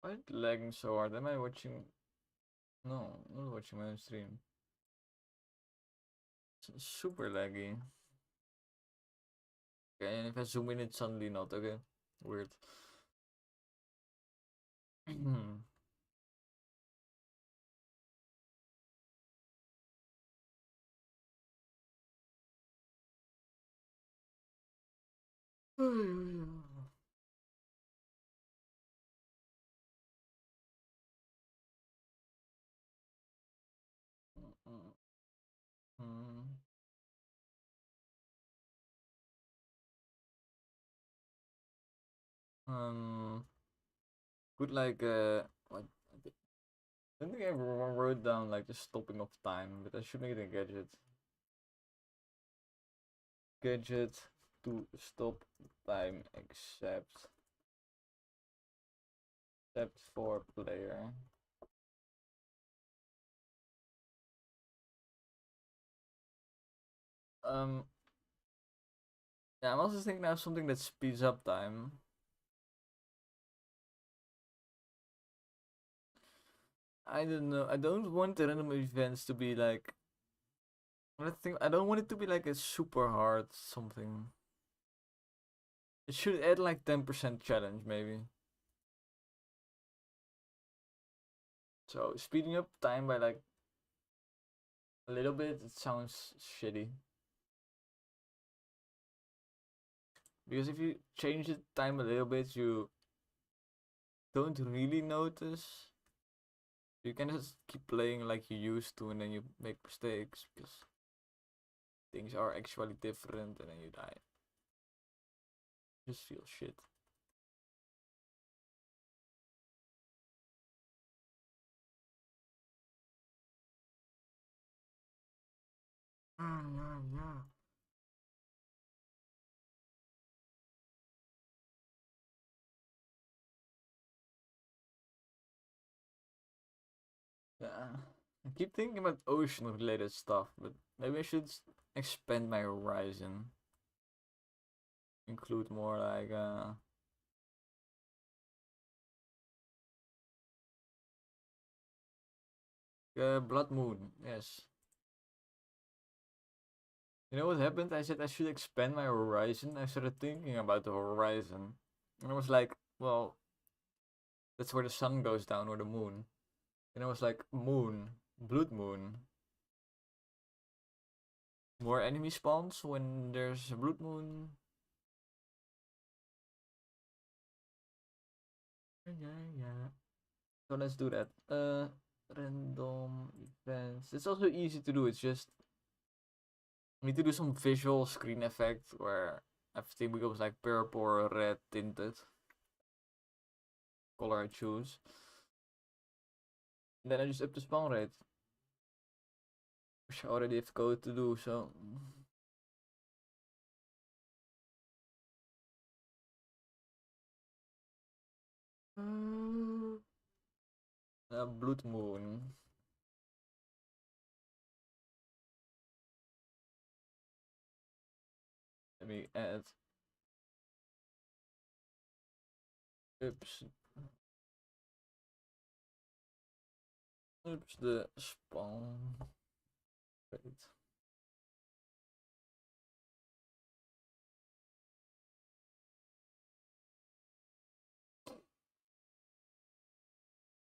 Why is it lagging so hard? Am I watching? No, not watching my own stream. It's super laggy. Okay, and if I zoom in, it's suddenly not. Okay, weird. um, Good like what? I don't think I wrote down like the stopping of time, but I should make it a gadget. Gadget to stop time except for player. Um, yeah, I'm also thinking now of something that speeds up time. I don't know. I don't want the random events to be like. I don't want it to be like a super hard something. It should add like 10% challenge maybe. So speeding up time by like a little bit, it sounds shitty. Because if you change the time a little bit, you don't really notice. You can just keep playing like you used to, and then you make mistakes because things are actually different, and then you die. Just feel shit. Yeah. Yeah. I keep thinking about ocean related stuff, but maybe I should expand my horizon. Include more like blood moon. Yes. You know what happened? I said I should expand my horizon. I started thinking about the horizon. And I was like, well, that's where the sun goes down or the moon. And I was like, moon, blood moon. More enemy spawns when there's a blood moon. Yeah. So let's do that. Random events. It's also easy to do. It's just I need to do some visual screen effect where everything becomes like purple or red tinted. Color I choose. And then I just up the spawn rate. Which I already have code to do, so. Blood moon. Let me add. Oops. Oops, the spawn rate.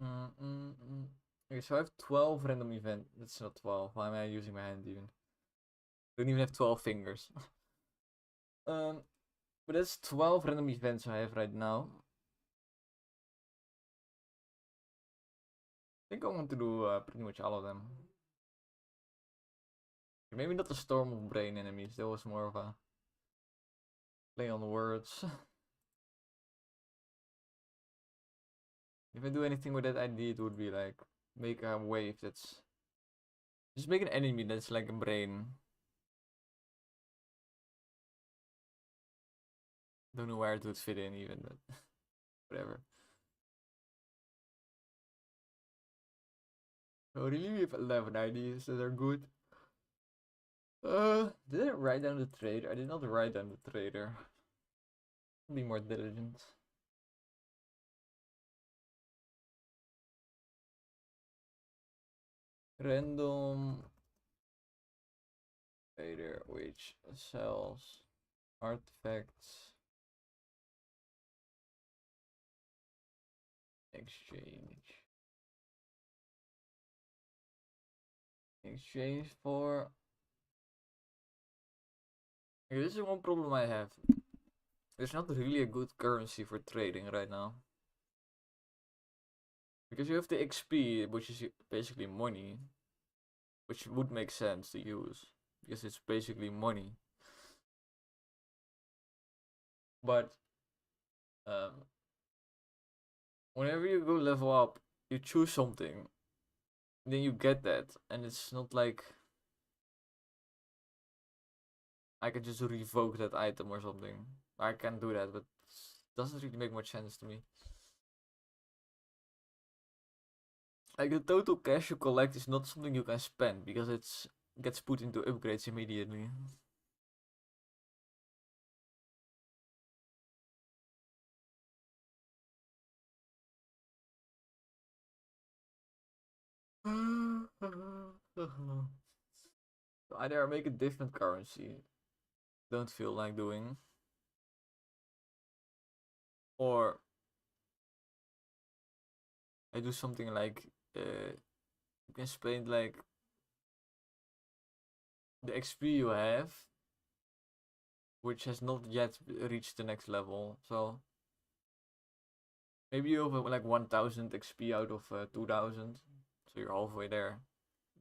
Okay, so I have 12 random events. That's not 12. Why am I using my hand even? I don't even have 12 fingers. But that's 12 random events I have right now. I think I want to do pretty much all of them. Maybe not the storm of brain enemies. That was more of a play on words. If I do anything with that idea, it would be like make a wave that's just make an enemy that's like a brain. Don't know where it would fit in even, but whatever. So really, we have 11 ideas that are good. Did I write down the trader? I did not write down the trader. Be more diligent. Random trader which sells artifacts exchange for. Okay, this is one problem I have. There's not really a good currency for trading right now. Because you have the XP, which is basically money, which would make sense to use, because it's basically money. But whenever you go level up, you choose something, then you get that, and it's not like I can just revoke that item or something. I can do that, but it doesn't really make much sense to me. Like the total cash you collect is not something you can spend because it's gets put into upgrades immediately. Either I make a different currency, don't feel like doing, or I do something like you can spend like the XP you have, which has not yet reached the next level. So maybe you have like 1000 XP out of 2000, so you're halfway there.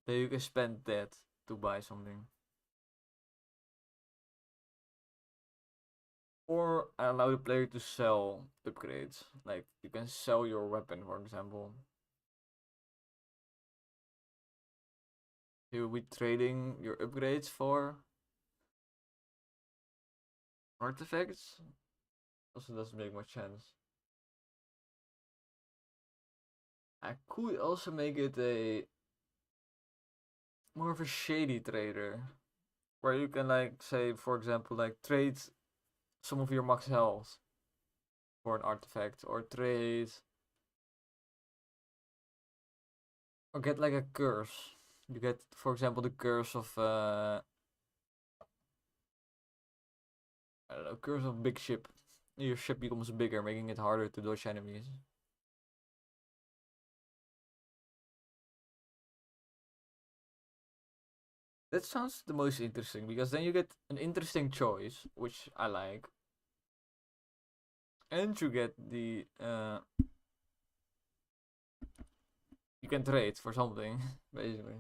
Then you can spend that to buy something. Or allow the player to sell upgrades. Like you can sell your weapon, for example. You will be trading your upgrades for artifacts. Also doesn't make much sense. I could also make it a more of a shady trader, where you can like say, for example, like trade some of your max health for an artifact, or trade, or get like a curse. You get, for example, the curse of I don't know, curse of big ship. Your ship becomes bigger, making it harder to dodge enemies. That sounds the most interesting because then you get an interesting choice, which I like, and you get the you can trade for something basically.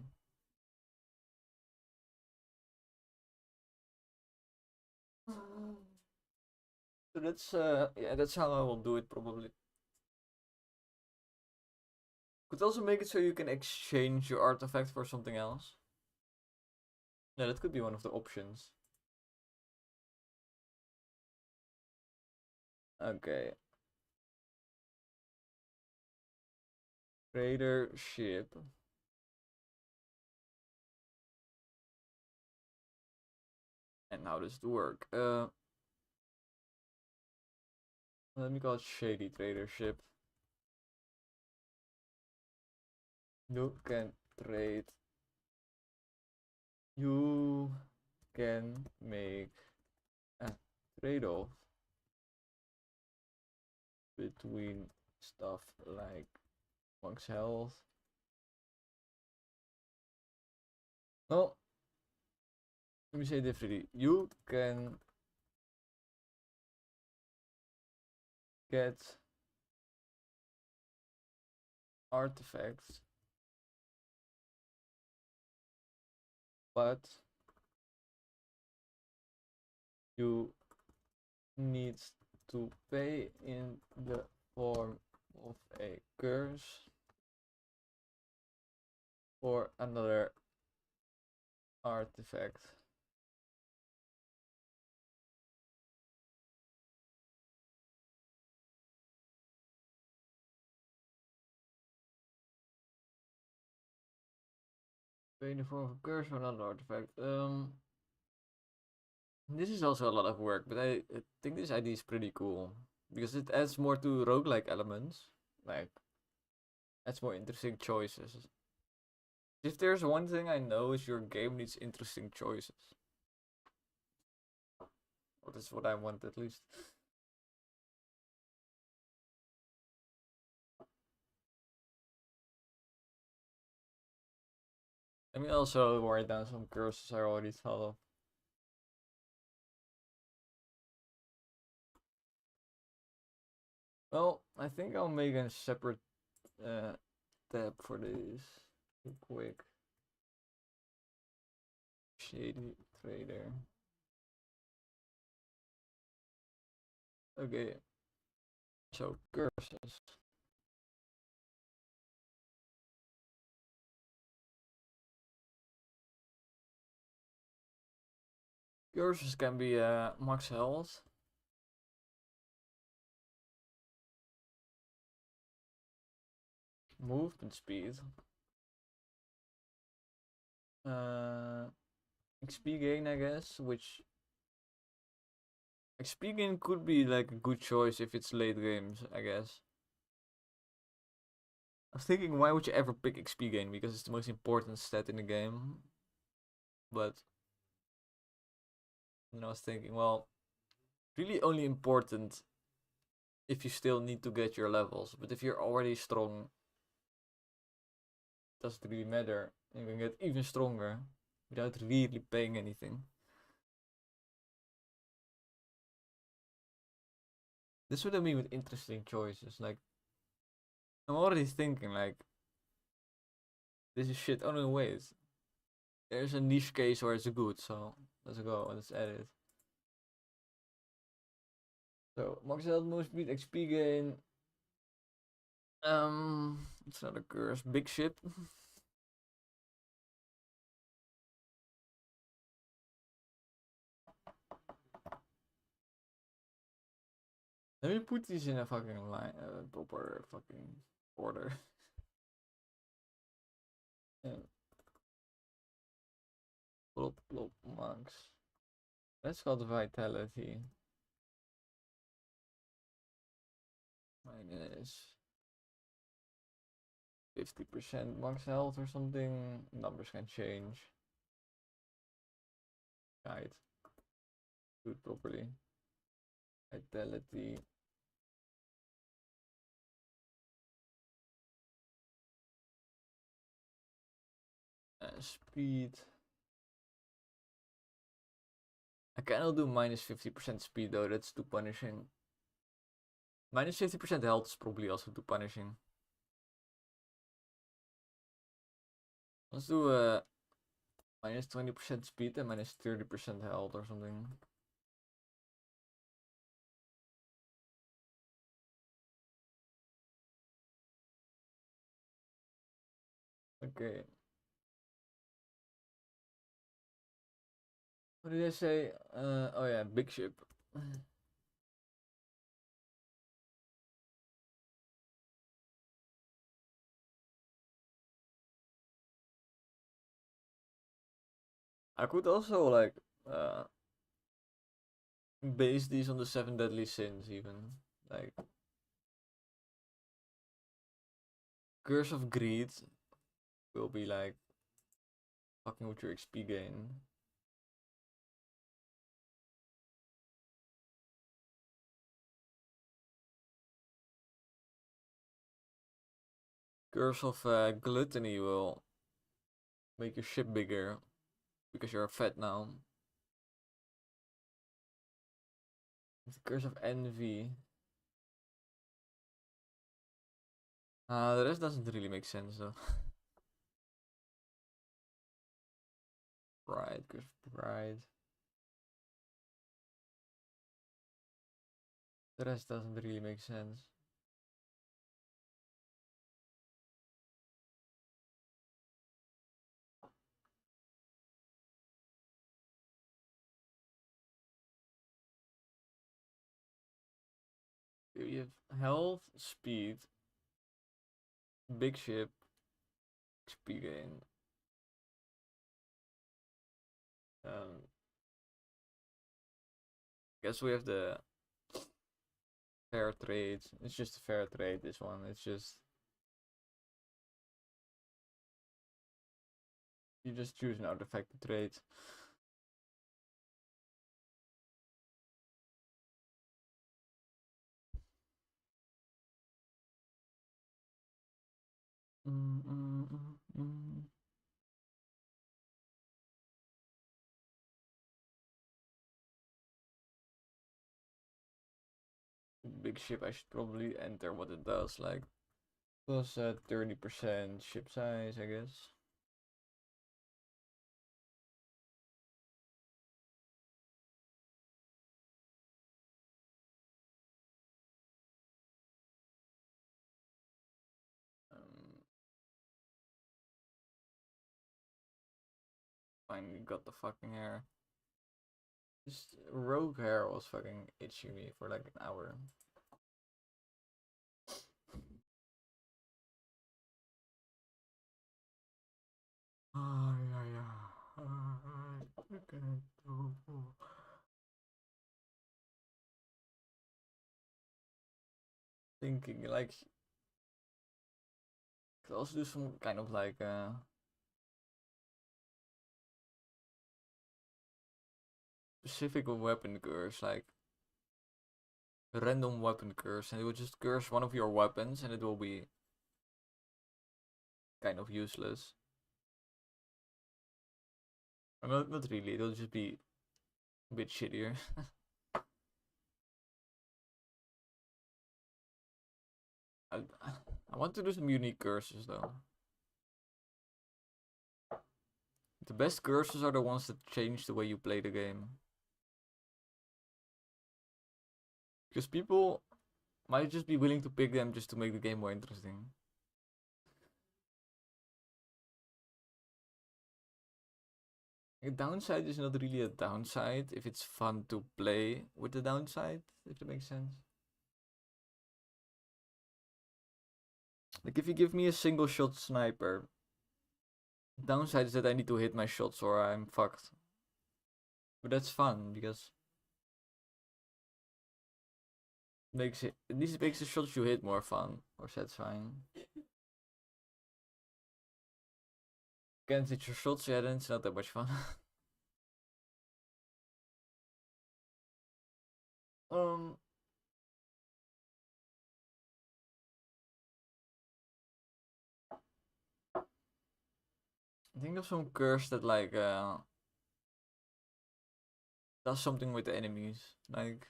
So that's yeah, that's how I will do it probably. Could also make it so you can exchange your artifact for something else. Yeah, that could be one of the options. Okay. Trader ship. And how does it work? Let me call it shady trader ship. You can trade. You can make a trade-off between stuff like Max health. Well, let me say differently. You can get artifacts, but you need to pay in the form of a curse or another artifact. Pay in the form of a curse or another artifact. This is also a lot of work, but I think this idea is pretty cool because it adds more to roguelike elements. Like, adds more interesting choices. If there's one thing I know is your game needs interesting choices. Or that's what I want at least. Let me also write down some curses I already thought of. Well, I think I'll make a separate tab for this. Real quick. Shady Trader. Okay. So curses. Curses can be max health. Movement speed. XP gain, I guess, which XP gain could be like a good choice if it's late games, I guess. I was thinking, why would you ever pick XP gain? Because it's the most important stat in the game. But then I was thinking, well, really only important if you still need to get your levels. But if you're already strong, it doesn't really matter. You can get even stronger without really paying anything. This is what I mean with interesting choices. Like, I'm already thinking, like, this is shit. Oh no, wait. There's a niche case where it's good, so let's go. Let's add it. So, max health, move speed, XP gain. It's not a curse. Big ship. Let me put these in a fucking line, proper fucking order. Plop, plop, max. Let's call the vitality. Minus 50% max health or something. Numbers can change. Guide. Do it properly. Vitality. Speed. I cannot do minus 50% speed though, that's too punishing. Minus 50% health is probably also too punishing. Let's do minus 20% speed and minus 30% health or something. Okay. What did I say? Oh yeah, big ship. I could also like base these on the 7 deadly sins even. Like Curse of Greed will be like fucking with your XP gain. Curse of gluttony will make your ship bigger because you're fat now. The curse of envy. The rest doesn't really make sense though. Pride, curse of pride. The rest doesn't really make sense. You have health, speed, big ship, XP gain. Guess we have the fair trade. It's just a fair trade, this one. It's just you just choose an artifact to trade. Big ship, I should probably enter what it does, like plus 30% ship size, I guess. Finally got the fucking hair. This rogue hair was fucking itching me for like an hour. Thinking like could also do some kind of like specific weapon curse, like a random weapon curse, and it will just curse one of your weapons and it will be kind of useless. Not really, it'll just be a bit shittier. I want to do some unique curses though. The best curses are the ones that change the way you play the game. Because people might just be willing to pick them just to make the game more interesting. A downside is not really a downside if it's fun to play with the downside, if that makes sense. Like if you give me a single shot sniper, downside is that I need to hit my shots or I'm fucked. But that's fun because makes it at least it makes the shots you hit more fun or satisfying. Can't hit your shots, yeah, then it's not that much fun. Think of some curse that like does something with the enemies, like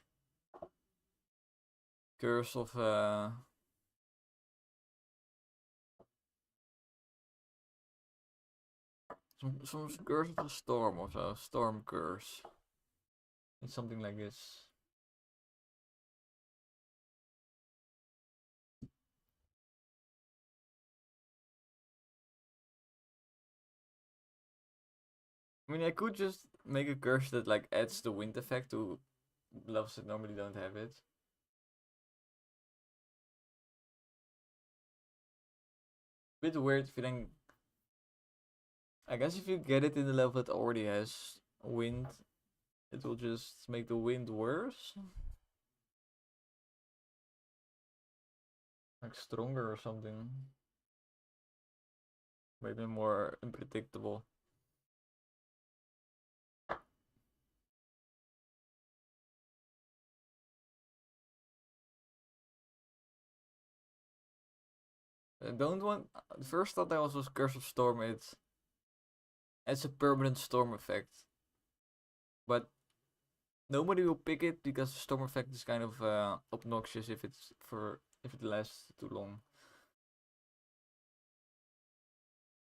curse of some curse of a storm or so, storm curse. It's something like this. I mean, I could just make a curse that like adds the wind effect to levels that normally don't have it. Bit weird feeling. I guess if you get it in the level that already has wind, it will just make the wind worse. Like stronger or something. Maybe more unpredictable. I don't want. The first thought I was Curse of Storm. It's a permanent storm effect, but nobody will pick it because the storm effect is kind of obnoxious if it lasts too long.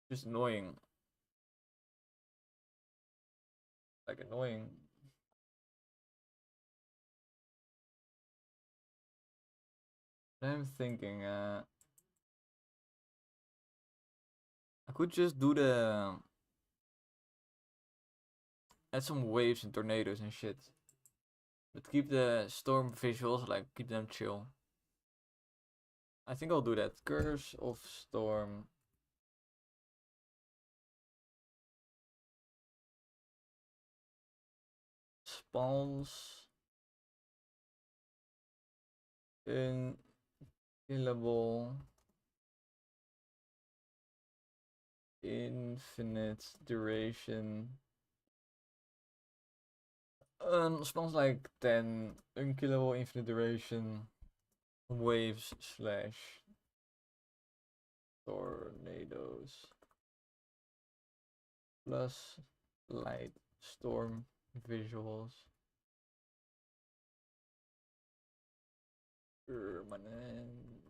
Just annoying. Like annoying. I'm thinking. I could just do the add some waves and tornadoes and shit, but keep the storm visuals, like keep them chill. I think I'll do that. Curse of Storm. Spawns unkillable infinite duration. Spawns like 10 unkillable infinite duration waves slash tornadoes plus light storm visuals. Permanent.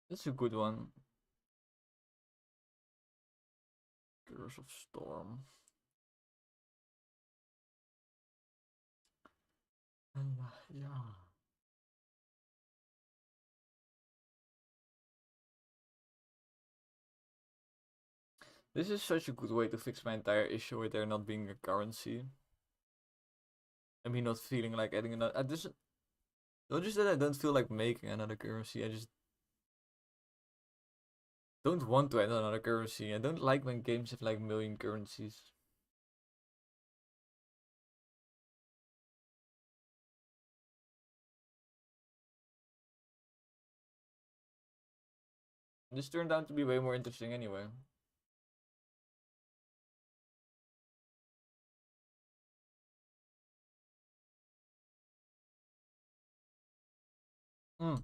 That's a good one. Curse of Storm. Yeah. This is such a good way to fix my entire issue with there not being a currency. I mean, not feeling like adding another. Not just that I don't feel like making another currency. I just don't want to add another currency. I don't like when games have like million currencies. This turned out to be way more interesting anyway. Hmm.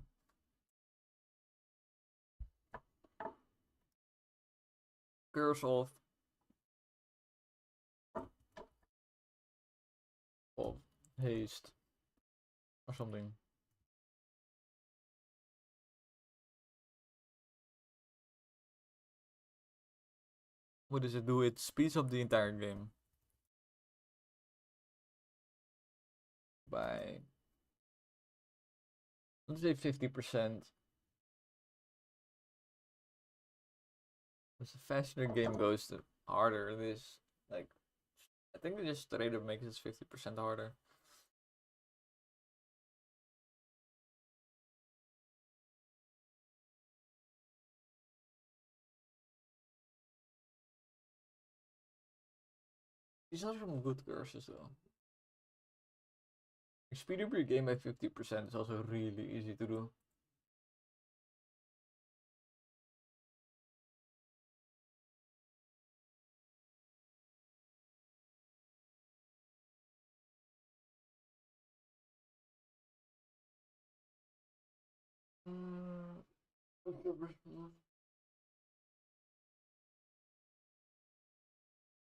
Curse of haste or something. What does it do? It speeds up the entire game by, let's say, 50%. As the faster the game goes, the harder it is. Like, I think they just straight up makes it 50% harder. These are some good curses though. Speed up your game by 50% is also really easy to do.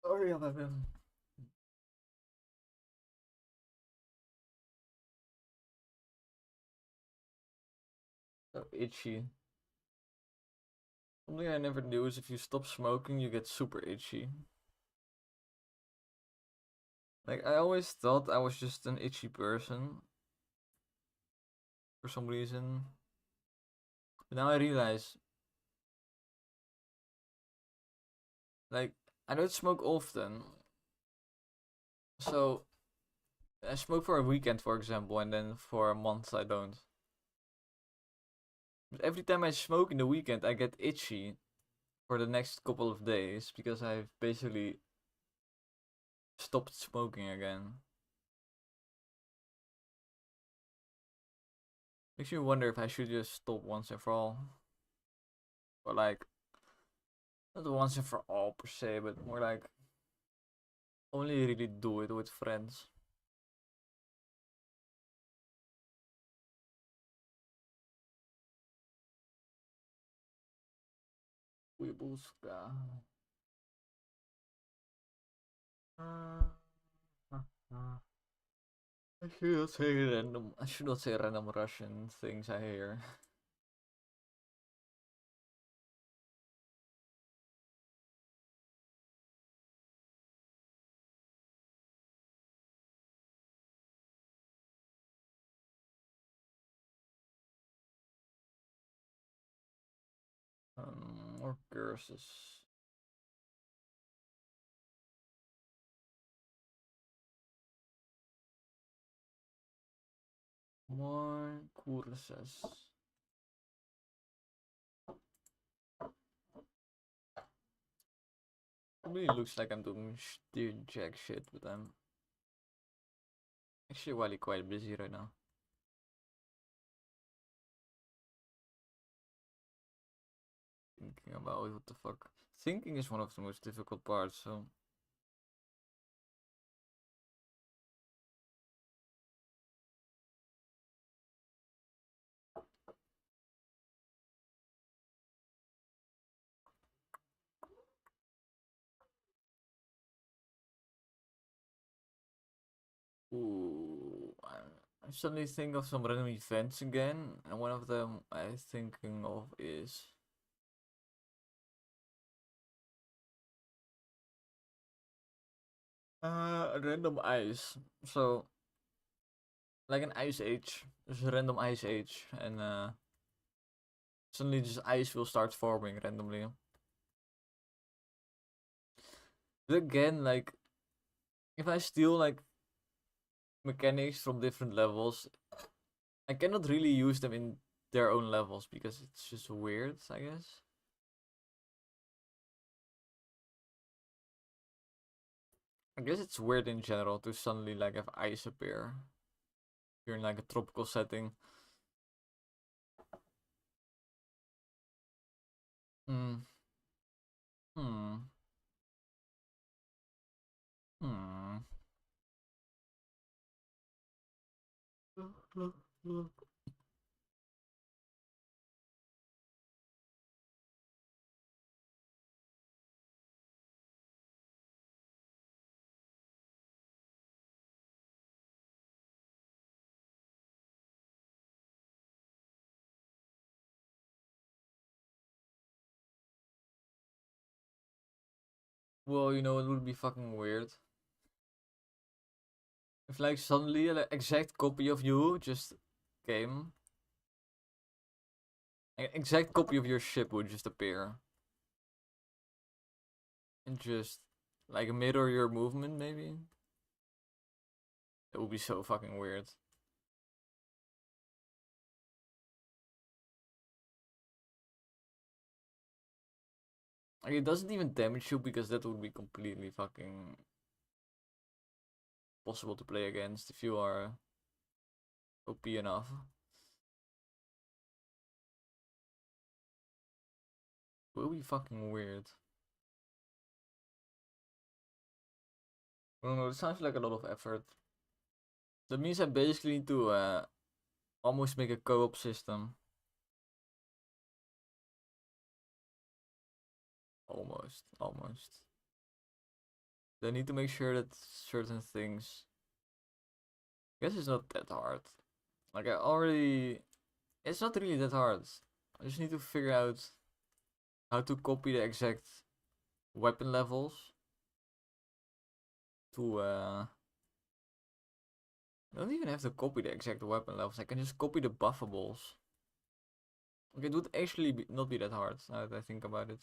Oh yeah, so itchy. Something I never knew is if you stop smoking, you get super itchy. Like, I always thought I was just an itchy person for some reason. But now I realize, like, I don't smoke often. So, I smoke for a weekend, for example, and then for a month I don't. But every time I smoke in the weekend, I get itchy for the next couple of days because I've basically stopped smoking again. Makes me wonder if I should just stop once and for all. Or like, not once and for all per se, but more like only really do it with friends. Wibuska. I should not say random. I should not say random Russian things I hear. More curses. More curses. It really looks like I'm doing jack shit, but I'm actually really quite busy right now. Thinking about what the fuck. Thinking is one of the most difficult parts, so. Ooh, I suddenly think of some random events again, and one of them I'm thinking of is random ice. So like an ice age, there's a random ice age, and suddenly just ice will start forming randomly. But again, like if I steal like mechanics from different levels, I cannot really use them in their own levels because it's just weird, I guess. I guess it's weird in general to suddenly like have ice appear. You're in like a tropical setting. Hmm. Hmm. Hmm. Well, you know, it would be fucking weird if like suddenly an exact copy of you just came. An exact copy of your ship would just appear and just like mirror your movement, maybe. It would be so fucking weird. Like it doesn't even damage you because that would be completely fucking possible to play against if you are OP enough. It will be fucking weird. I don't know, it sounds like a lot of effort. That means I basically need to almost make a co-op system. Almost. They need to make sure that certain things. I guess it's not that hard. Like I already, it's not really that hard. I just need to figure out how to copy the exact weapon levels to. I don't even have to copy the exact weapon levels. I can just copy the buffables. Okay, it would actually not be that hard now that I think about it.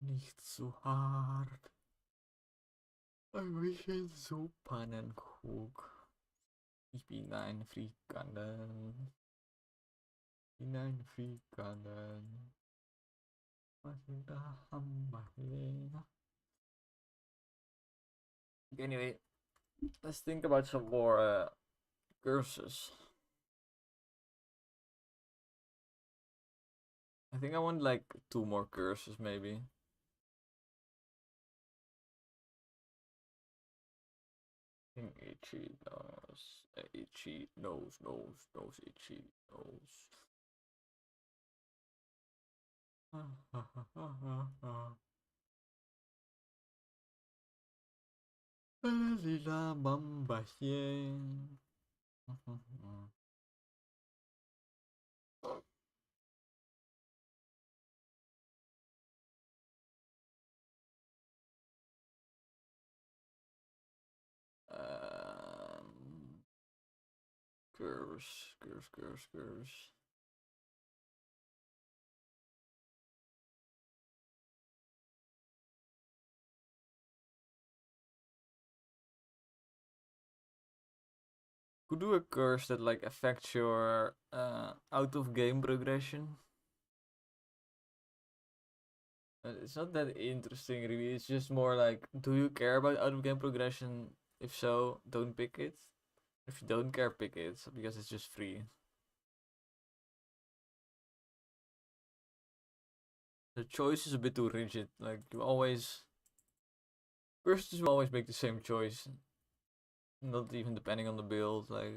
Nicht so hard. I wish it's so Pannenkrug. Ich bin ein Frikandel. In ein Frikandel. Was ist da Hamburg? Anyway, let's think about some more curses. I think I want like 2 more curses maybe. Ichi knows. Ichi knows Ichi knows. Lila Mamba Curse. Could do a curse that like affects your out of game progression. It's not that interesting really, it's just more like, do you care about out of game progression? If so, don't pick it. If you don't care, pick it, because it's just free. The choice is a bit too rigid, like you always... First, you always make the same choice. Not even depending on the build, like...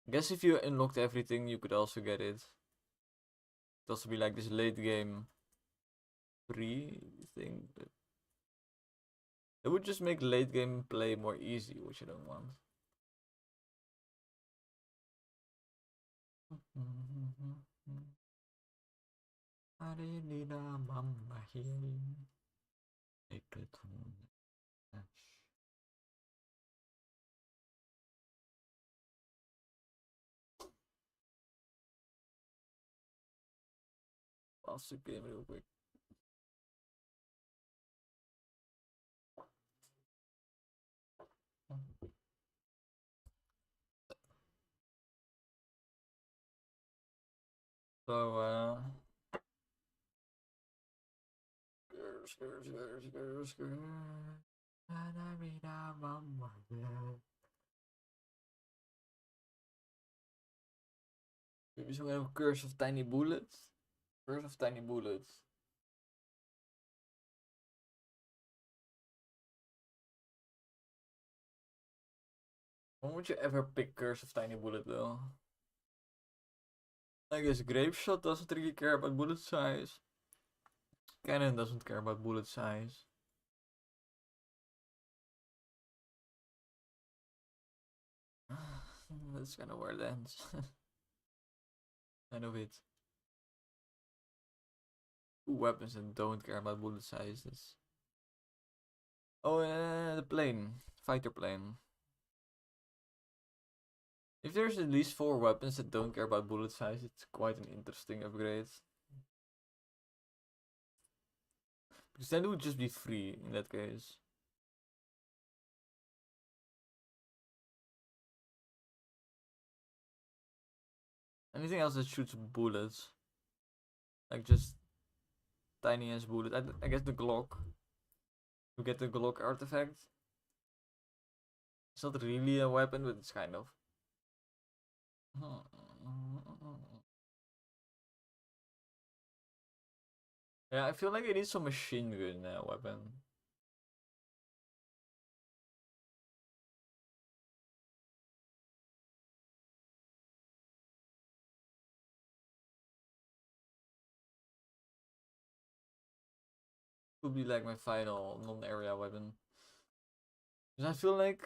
I guess if you unlocked everything, you could also get it. It'd also be like this late game free thing, but... It would just make late game play more easy, which I don't want. Pause the game real quick. So, maybe some kind of curse of tiny bullets? Curse of tiny bullets. When would you ever pick Curse of Tiny Bullet though? I guess Grape Shot doesn't really care about bullet size. Cannon doesn't care about bullet size. That's kind of where it ends. Kind of it. 2 weapons that don't care about bullet sizes. Oh, the plane. Fighter plane. If there's at least 4 weapons that don't care about bullet size, it's quite an interesting upgrade. Because then it would just be free in that case. Anything else that shoots bullets? Like just tiny ass bullet. I guess the Glock. To get the Glock artifact. It's not really a weapon, but it's kind of. Yeah, I feel like it needs some machine gun weapon. Would be like my final non-area weapon. Because I feel like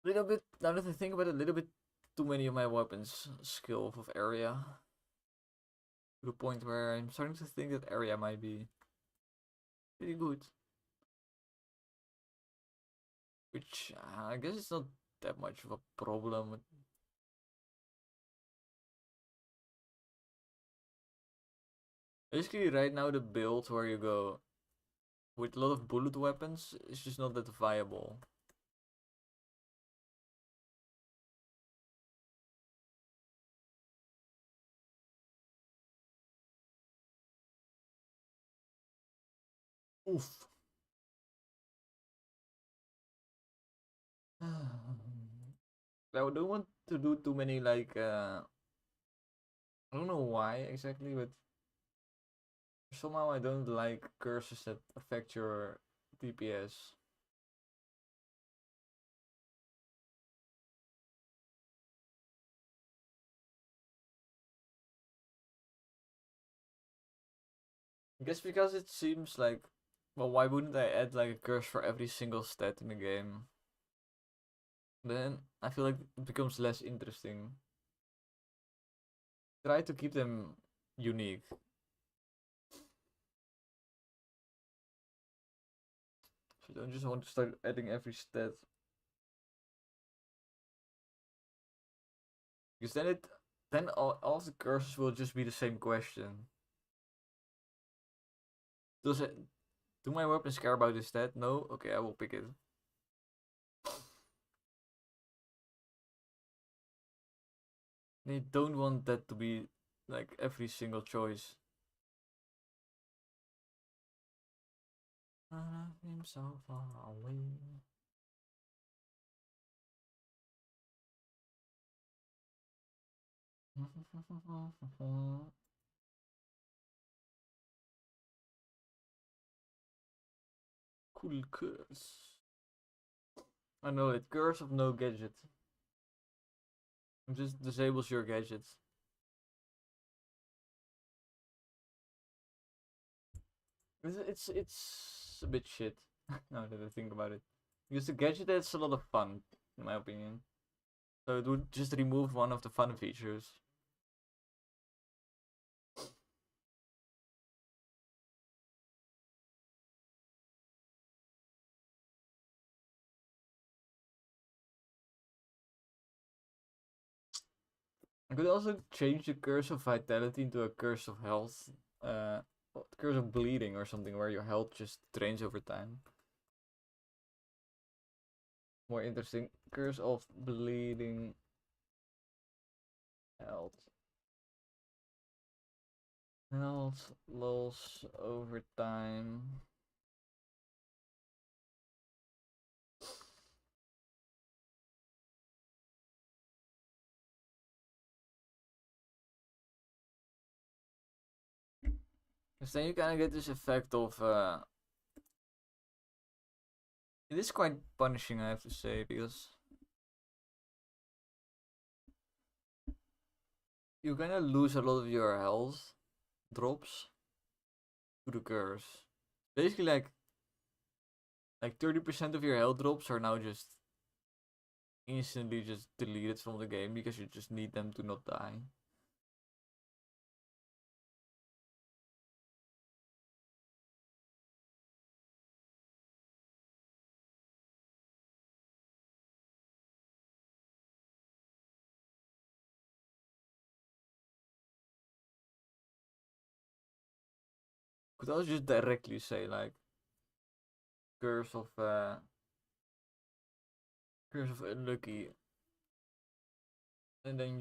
a little bit, now that I think about it, a little bit too many of my weapons skill of area. To the point where I'm starting to think that area might be pretty good. Which I guess it's not that much of a problem. Basically, right now the build where you go with a lot of bullet weapons is just not that viable. Oof. I don't want to do too many like I don't know why exactly, but somehow I don't like curses that affect your DPS. I guess because it seems like, well, why wouldn't I add like a curse for every single stat in the game? Then I feel like it becomes less interesting. Try to keep them unique. So you don't just want to start adding every stat. Because then all of the curses will just be the same question. Does it do my weapons care about this stat? No? Okay, I will pick it. They don't want that to be like every single choice. I'm so far away. Cool curse. I know it. Curse of no gadget. It just disables your gadgets. It's a bit shit. Now that I think about it, because the gadget adds a lot of fun, in my opinion. So it would just remove one of the fun features. I could also change the curse of vitality into a curse of health. Curse of bleeding or something where your health just drains over time. More interesting. Curse of bleeding health. Health loss over time. Because then you kind of get this effect of it is quite punishing, I have to say, because you kind of lose a lot of your health drops to the curse. Basically, like 30% of your health drops are now just instantly just deleted from the game because you just need them to not die. Could also just directly say like curse of unlucky, and then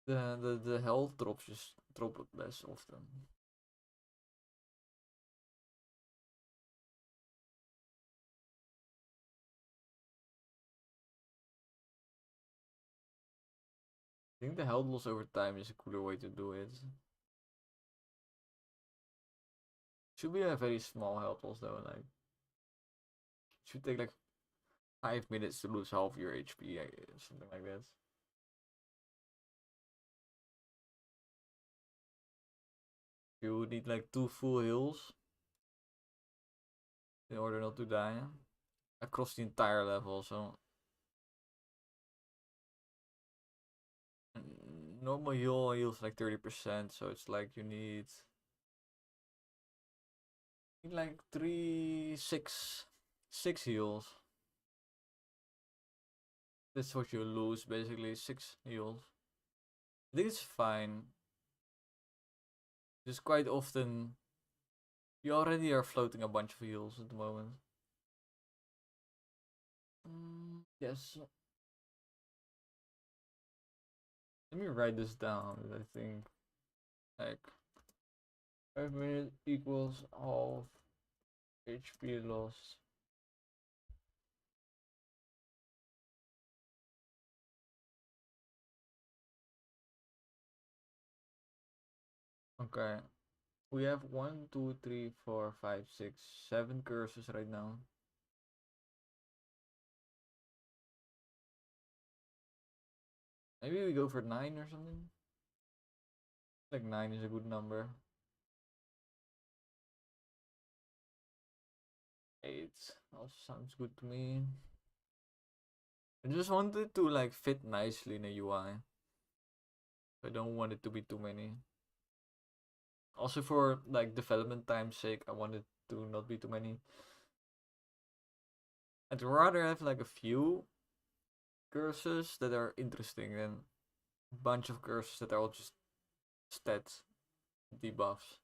the health drops just drop less often. I think the health loss over time is a cooler way to do it. Should be a very small health loss though, like should take like 5 minutes to lose half your HP, something like that. You need like 2 full heals in order not to die across the entire level. So normal heal heals like 30%, so it's like you need like six heals. That's what you lose basically, 6 heals. I think it's fine. Just quite often you already are floating a bunch of heals at the moment. Yes. Let me write this down. I think like 5 minutes equals half HP loss. Okay. We have 7 cursors right now. Maybe we go for 9 or something? Like 9 is a good number. 8 also sounds good to me. I just want it to like fit nicely in a UI. I don't want it to be too many. Also for like development time's sake, I want it to not be too many. I'd rather have like a few cursors that are interesting than a bunch of cursors that are all just stats debuffs.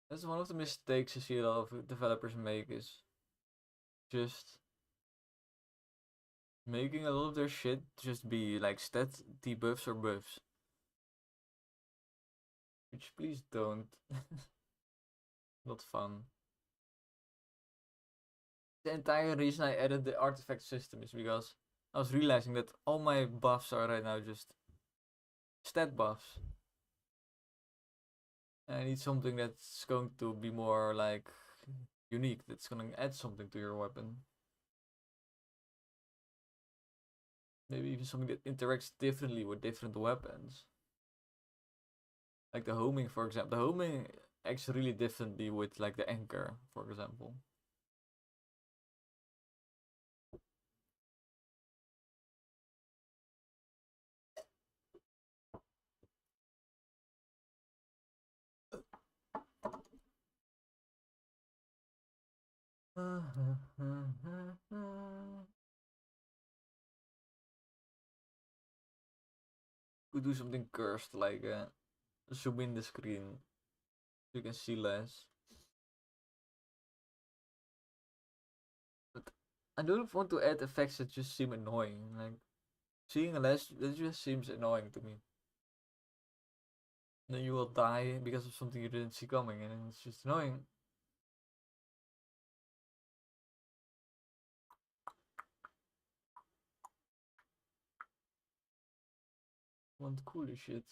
That's one of the mistakes I see a lot of developers make, is just making a lot of their shit just be like stat debuffs or buffs. Which please don't. Not fun. The entire reason I added the artifact system is because I was realizing that all my buffs are right now just stat buffs. And I need something that's going to be more like unique, that's going to add something to your weapon. Maybe even something that interacts differently with different weapons. Like the homing, for example. The homing acts really differently with like the anchor, for example. Could do something cursed, like zoom in the screen so you can see less. But I don't want to add effects that just seem annoying. Like seeing less, that just seems annoying to me. Then you will die because of something you didn't see coming, and it's just annoying. Want cooler shit.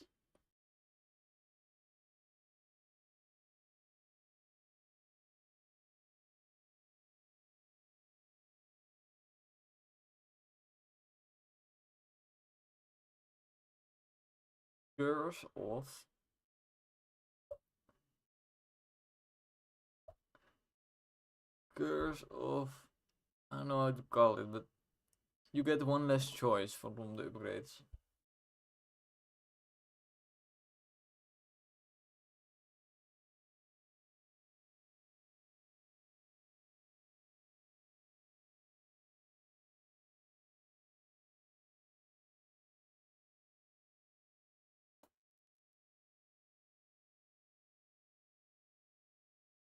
Curse of Curse of, I don't know how to call it, but you get one less choice from the upgrades.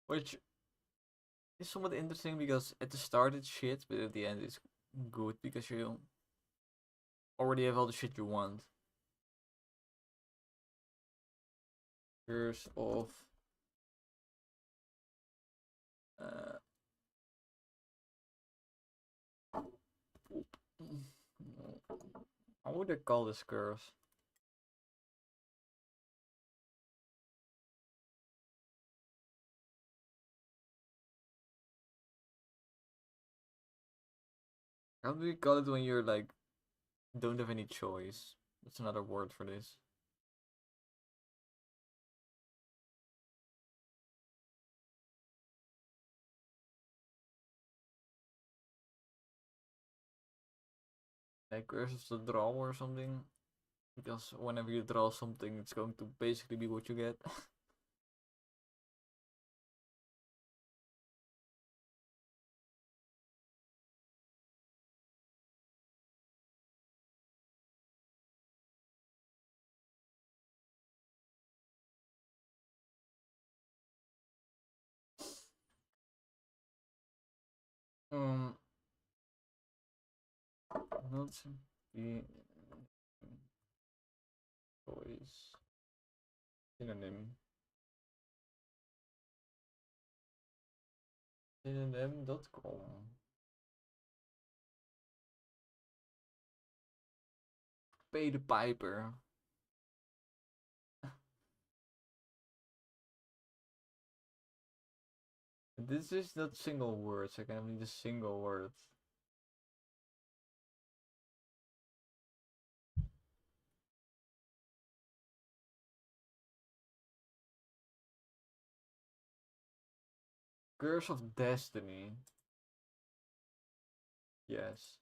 Which is somewhat interesting because at the start it's shit, but at the end it's good because you already have all the shit you want. Curse of uh, how would I call this curse? How do we call it when you're like don't have any choice? That's another word for this. Like curse of the draw or something. Because whenever you draw something, it's going to basically be what you get. um, not be choice synonym. gamedev.com. Pay the piper. This is not single words. I can only just single words. Curse of Destiny. Yes.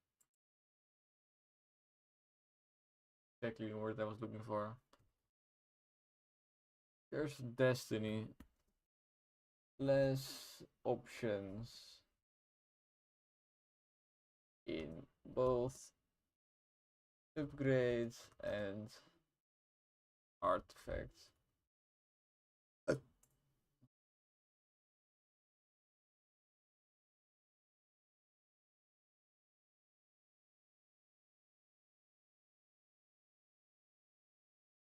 Exactly the word I was looking for. Curse of Destiny. Less options in both upgrades and artifacts. I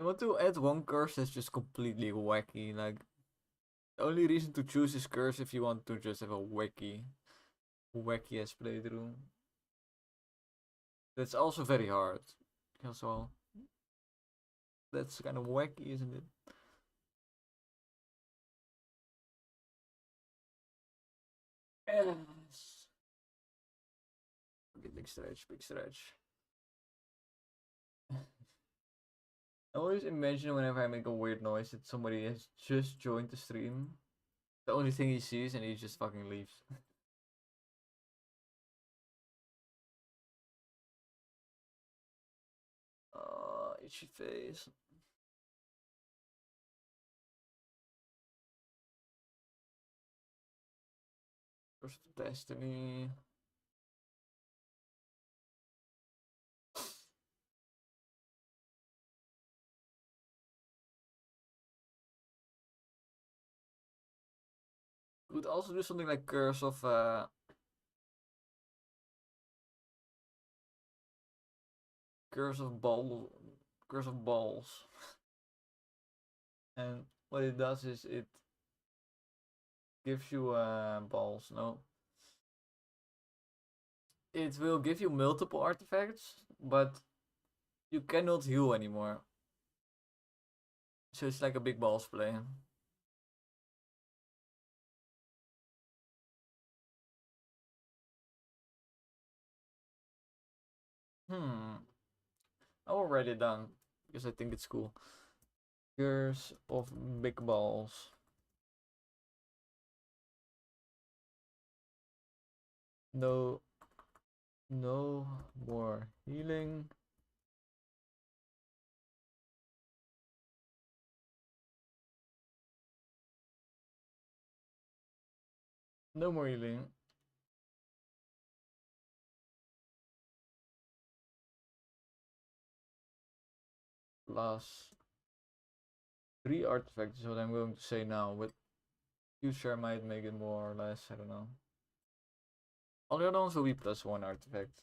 want to add one curse that's just completely wacky. Like, the only reason to choose this curse if you want to just have a wacky ass playthrough. That's also very hard. Because, well, that's kind of wacky, isn't it? Yes. Okay, big stretch, big stretch. I always imagine whenever I make a weird noise that somebody has just joined the stream. The only thing he sees and he just fucking leaves. Itchy face. Curse of Destiny. Could also do something like Curse of Ball, Curse of Balls. And what it does is it gives you balls. No, it will give you multiple artifacts, but you cannot heal anymore. So it's like a big balls play. I will write it down because I think it's cool. Curse of big balls. No, no more healing. No more healing. Plus 3 artifacts is what I'm going to say now, but future might make it more or less, I don't know. All the other ones will be plus 1 artifact.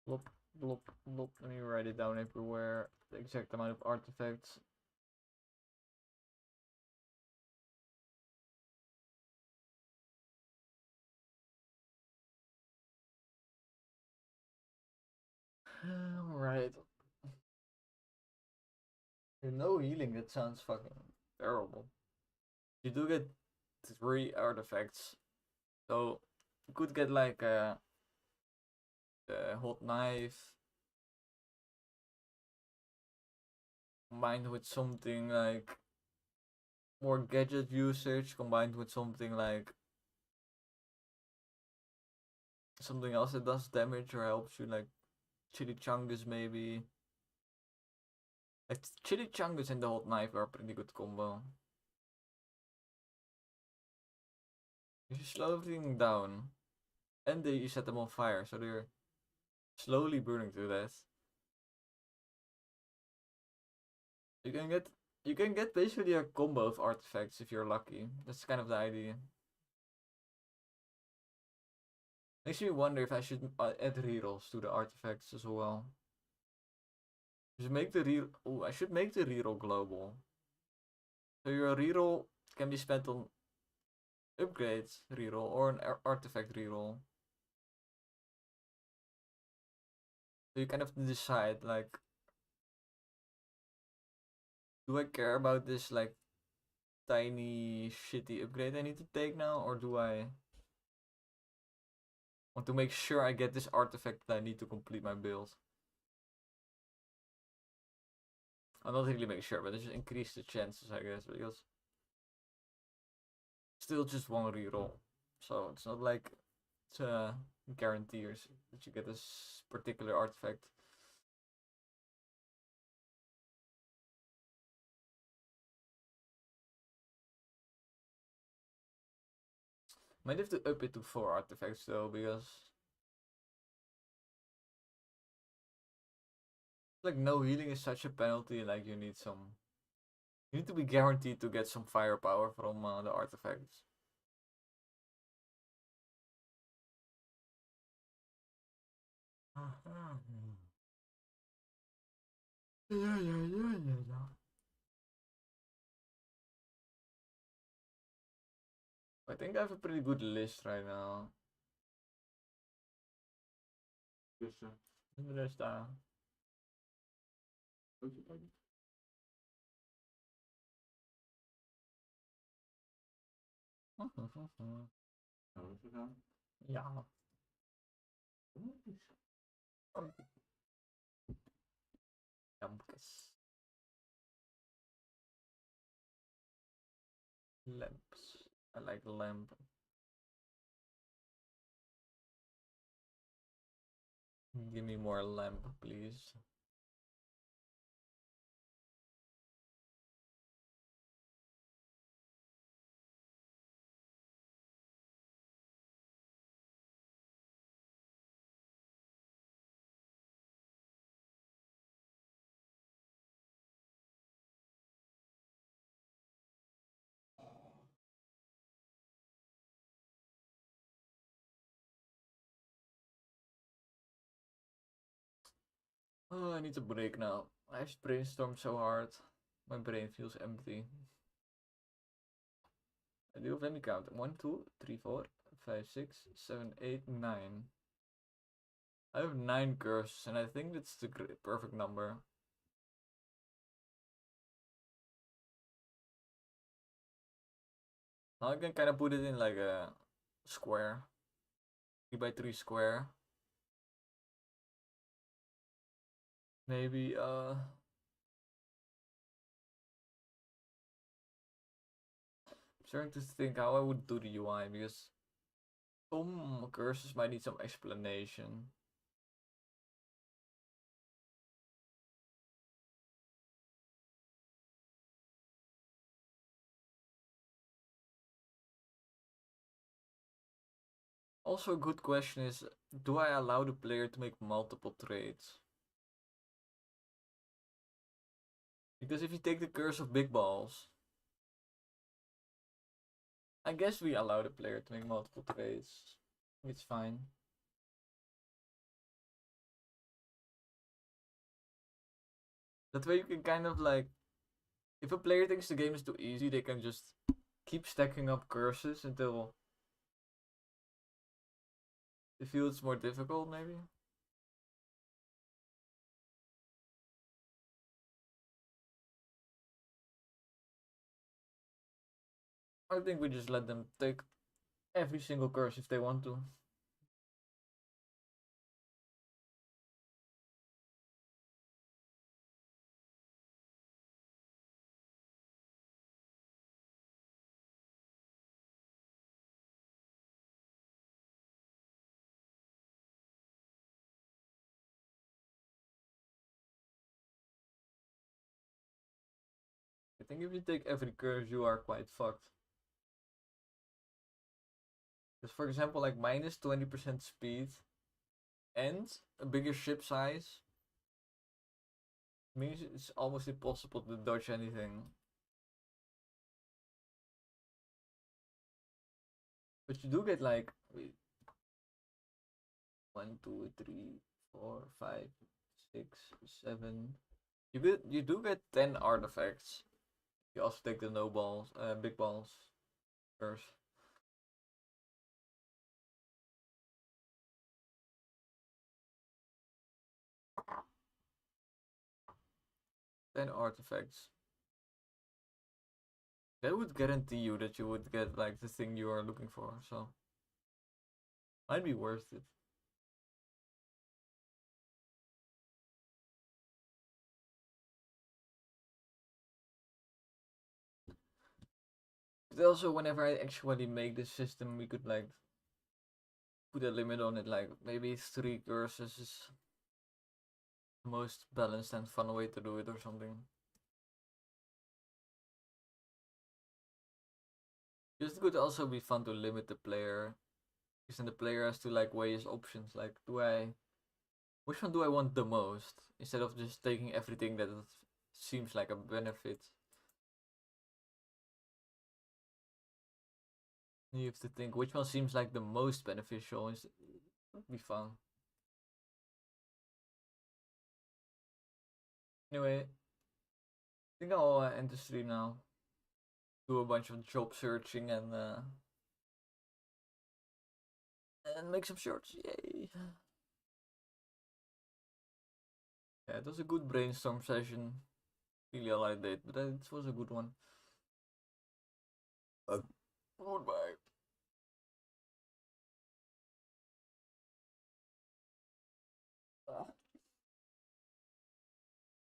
Blop, blop, blop. Let me write it down everywhere. The exact amount of artifacts. Right. No healing, that sounds fucking terrible. You do get 3 artifacts. So you could get like a hot knife combined with something like more gadget usage, combined with something like something else that does damage or helps you, like chimichangas maybe. Like chimichangas and the hot knife are a pretty good combo. You slow everything down, and then you set them on fire, so they're slowly burning to death. You can get basically a combo of artifacts if you're lucky. That's kind of the idea. Makes me wonder if I should add rerolls to the artifacts as well. Just make the reroll. Oh, I should make the reroll global. So your reroll can be spent on upgrades reroll or an artifact reroll. So you kind of decide, like, do I care about this like tiny shitty upgrade I need to take now, or do I want to make sure I get this artifact that I need to complete my build? I'll not really make sure, but it just increase the chances, I guess, because still just one reroll. So it's not like it's a guarantee that you get this particular artifact. Might have to up it to 4 artifacts though, because like no healing is such a penalty. Like you need to be guaranteed to get some firepower from the artifacts. Yeah. I think I have a pretty good list right now. Dus de rest daar. Ja. Lampjes. Lamps. I like lamp. Give me more lamp, please. Oh, I need to break now. I've brainstormed so hard. My brain feels empty. I do have any count. 1, 2, 3, 4, 5, 6, 7, 8, 9. I have 9 curses, and I think that's the perfect number. Now I can kind of put it in like a square. 3 by 3 square. Maybe, I'm starting to think how I would do the UI, because some curses might need some explanation. Also, a good question is, do I allow the player to make multiple trades? Because if you take the curse of big balls, I guess we allow the player to make multiple trades. It's fine. That way you can kind of like, if a player thinks the game is too easy, they can just keep stacking up curses until they feel it's more difficult, maybe. I think we just let them take every single curse if they want to. I think if you take every curse, you are quite fucked. Because for example, like minus 20% speed and a bigger ship size means it's almost impossible to dodge anything. But you do get like, 1, 2, 3, 4, 5, 6, 7. You do get 10 artifacts. You also take the no balls, big balls first. 10 artifacts. That would guarantee you that you would get like the thing you are looking for, so might be worth it. But also, whenever I actually make this system, we could like put a limit on it, like maybe 3 curses is the most balanced and fun way to do it or something. Just could also be fun to limit the player, because then the player has to like weigh his options. Like, which one do I want the most? Instead of just taking everything that seems like a benefit. You have to think which one seems like the most beneficial. It would be fun. Anyway, I think I'll end the stream now. Do a bunch of job searching and make some shorts. Yay! Yeah, it was a good brainstorm session. Really a light date, but it was a good one. Goodbye.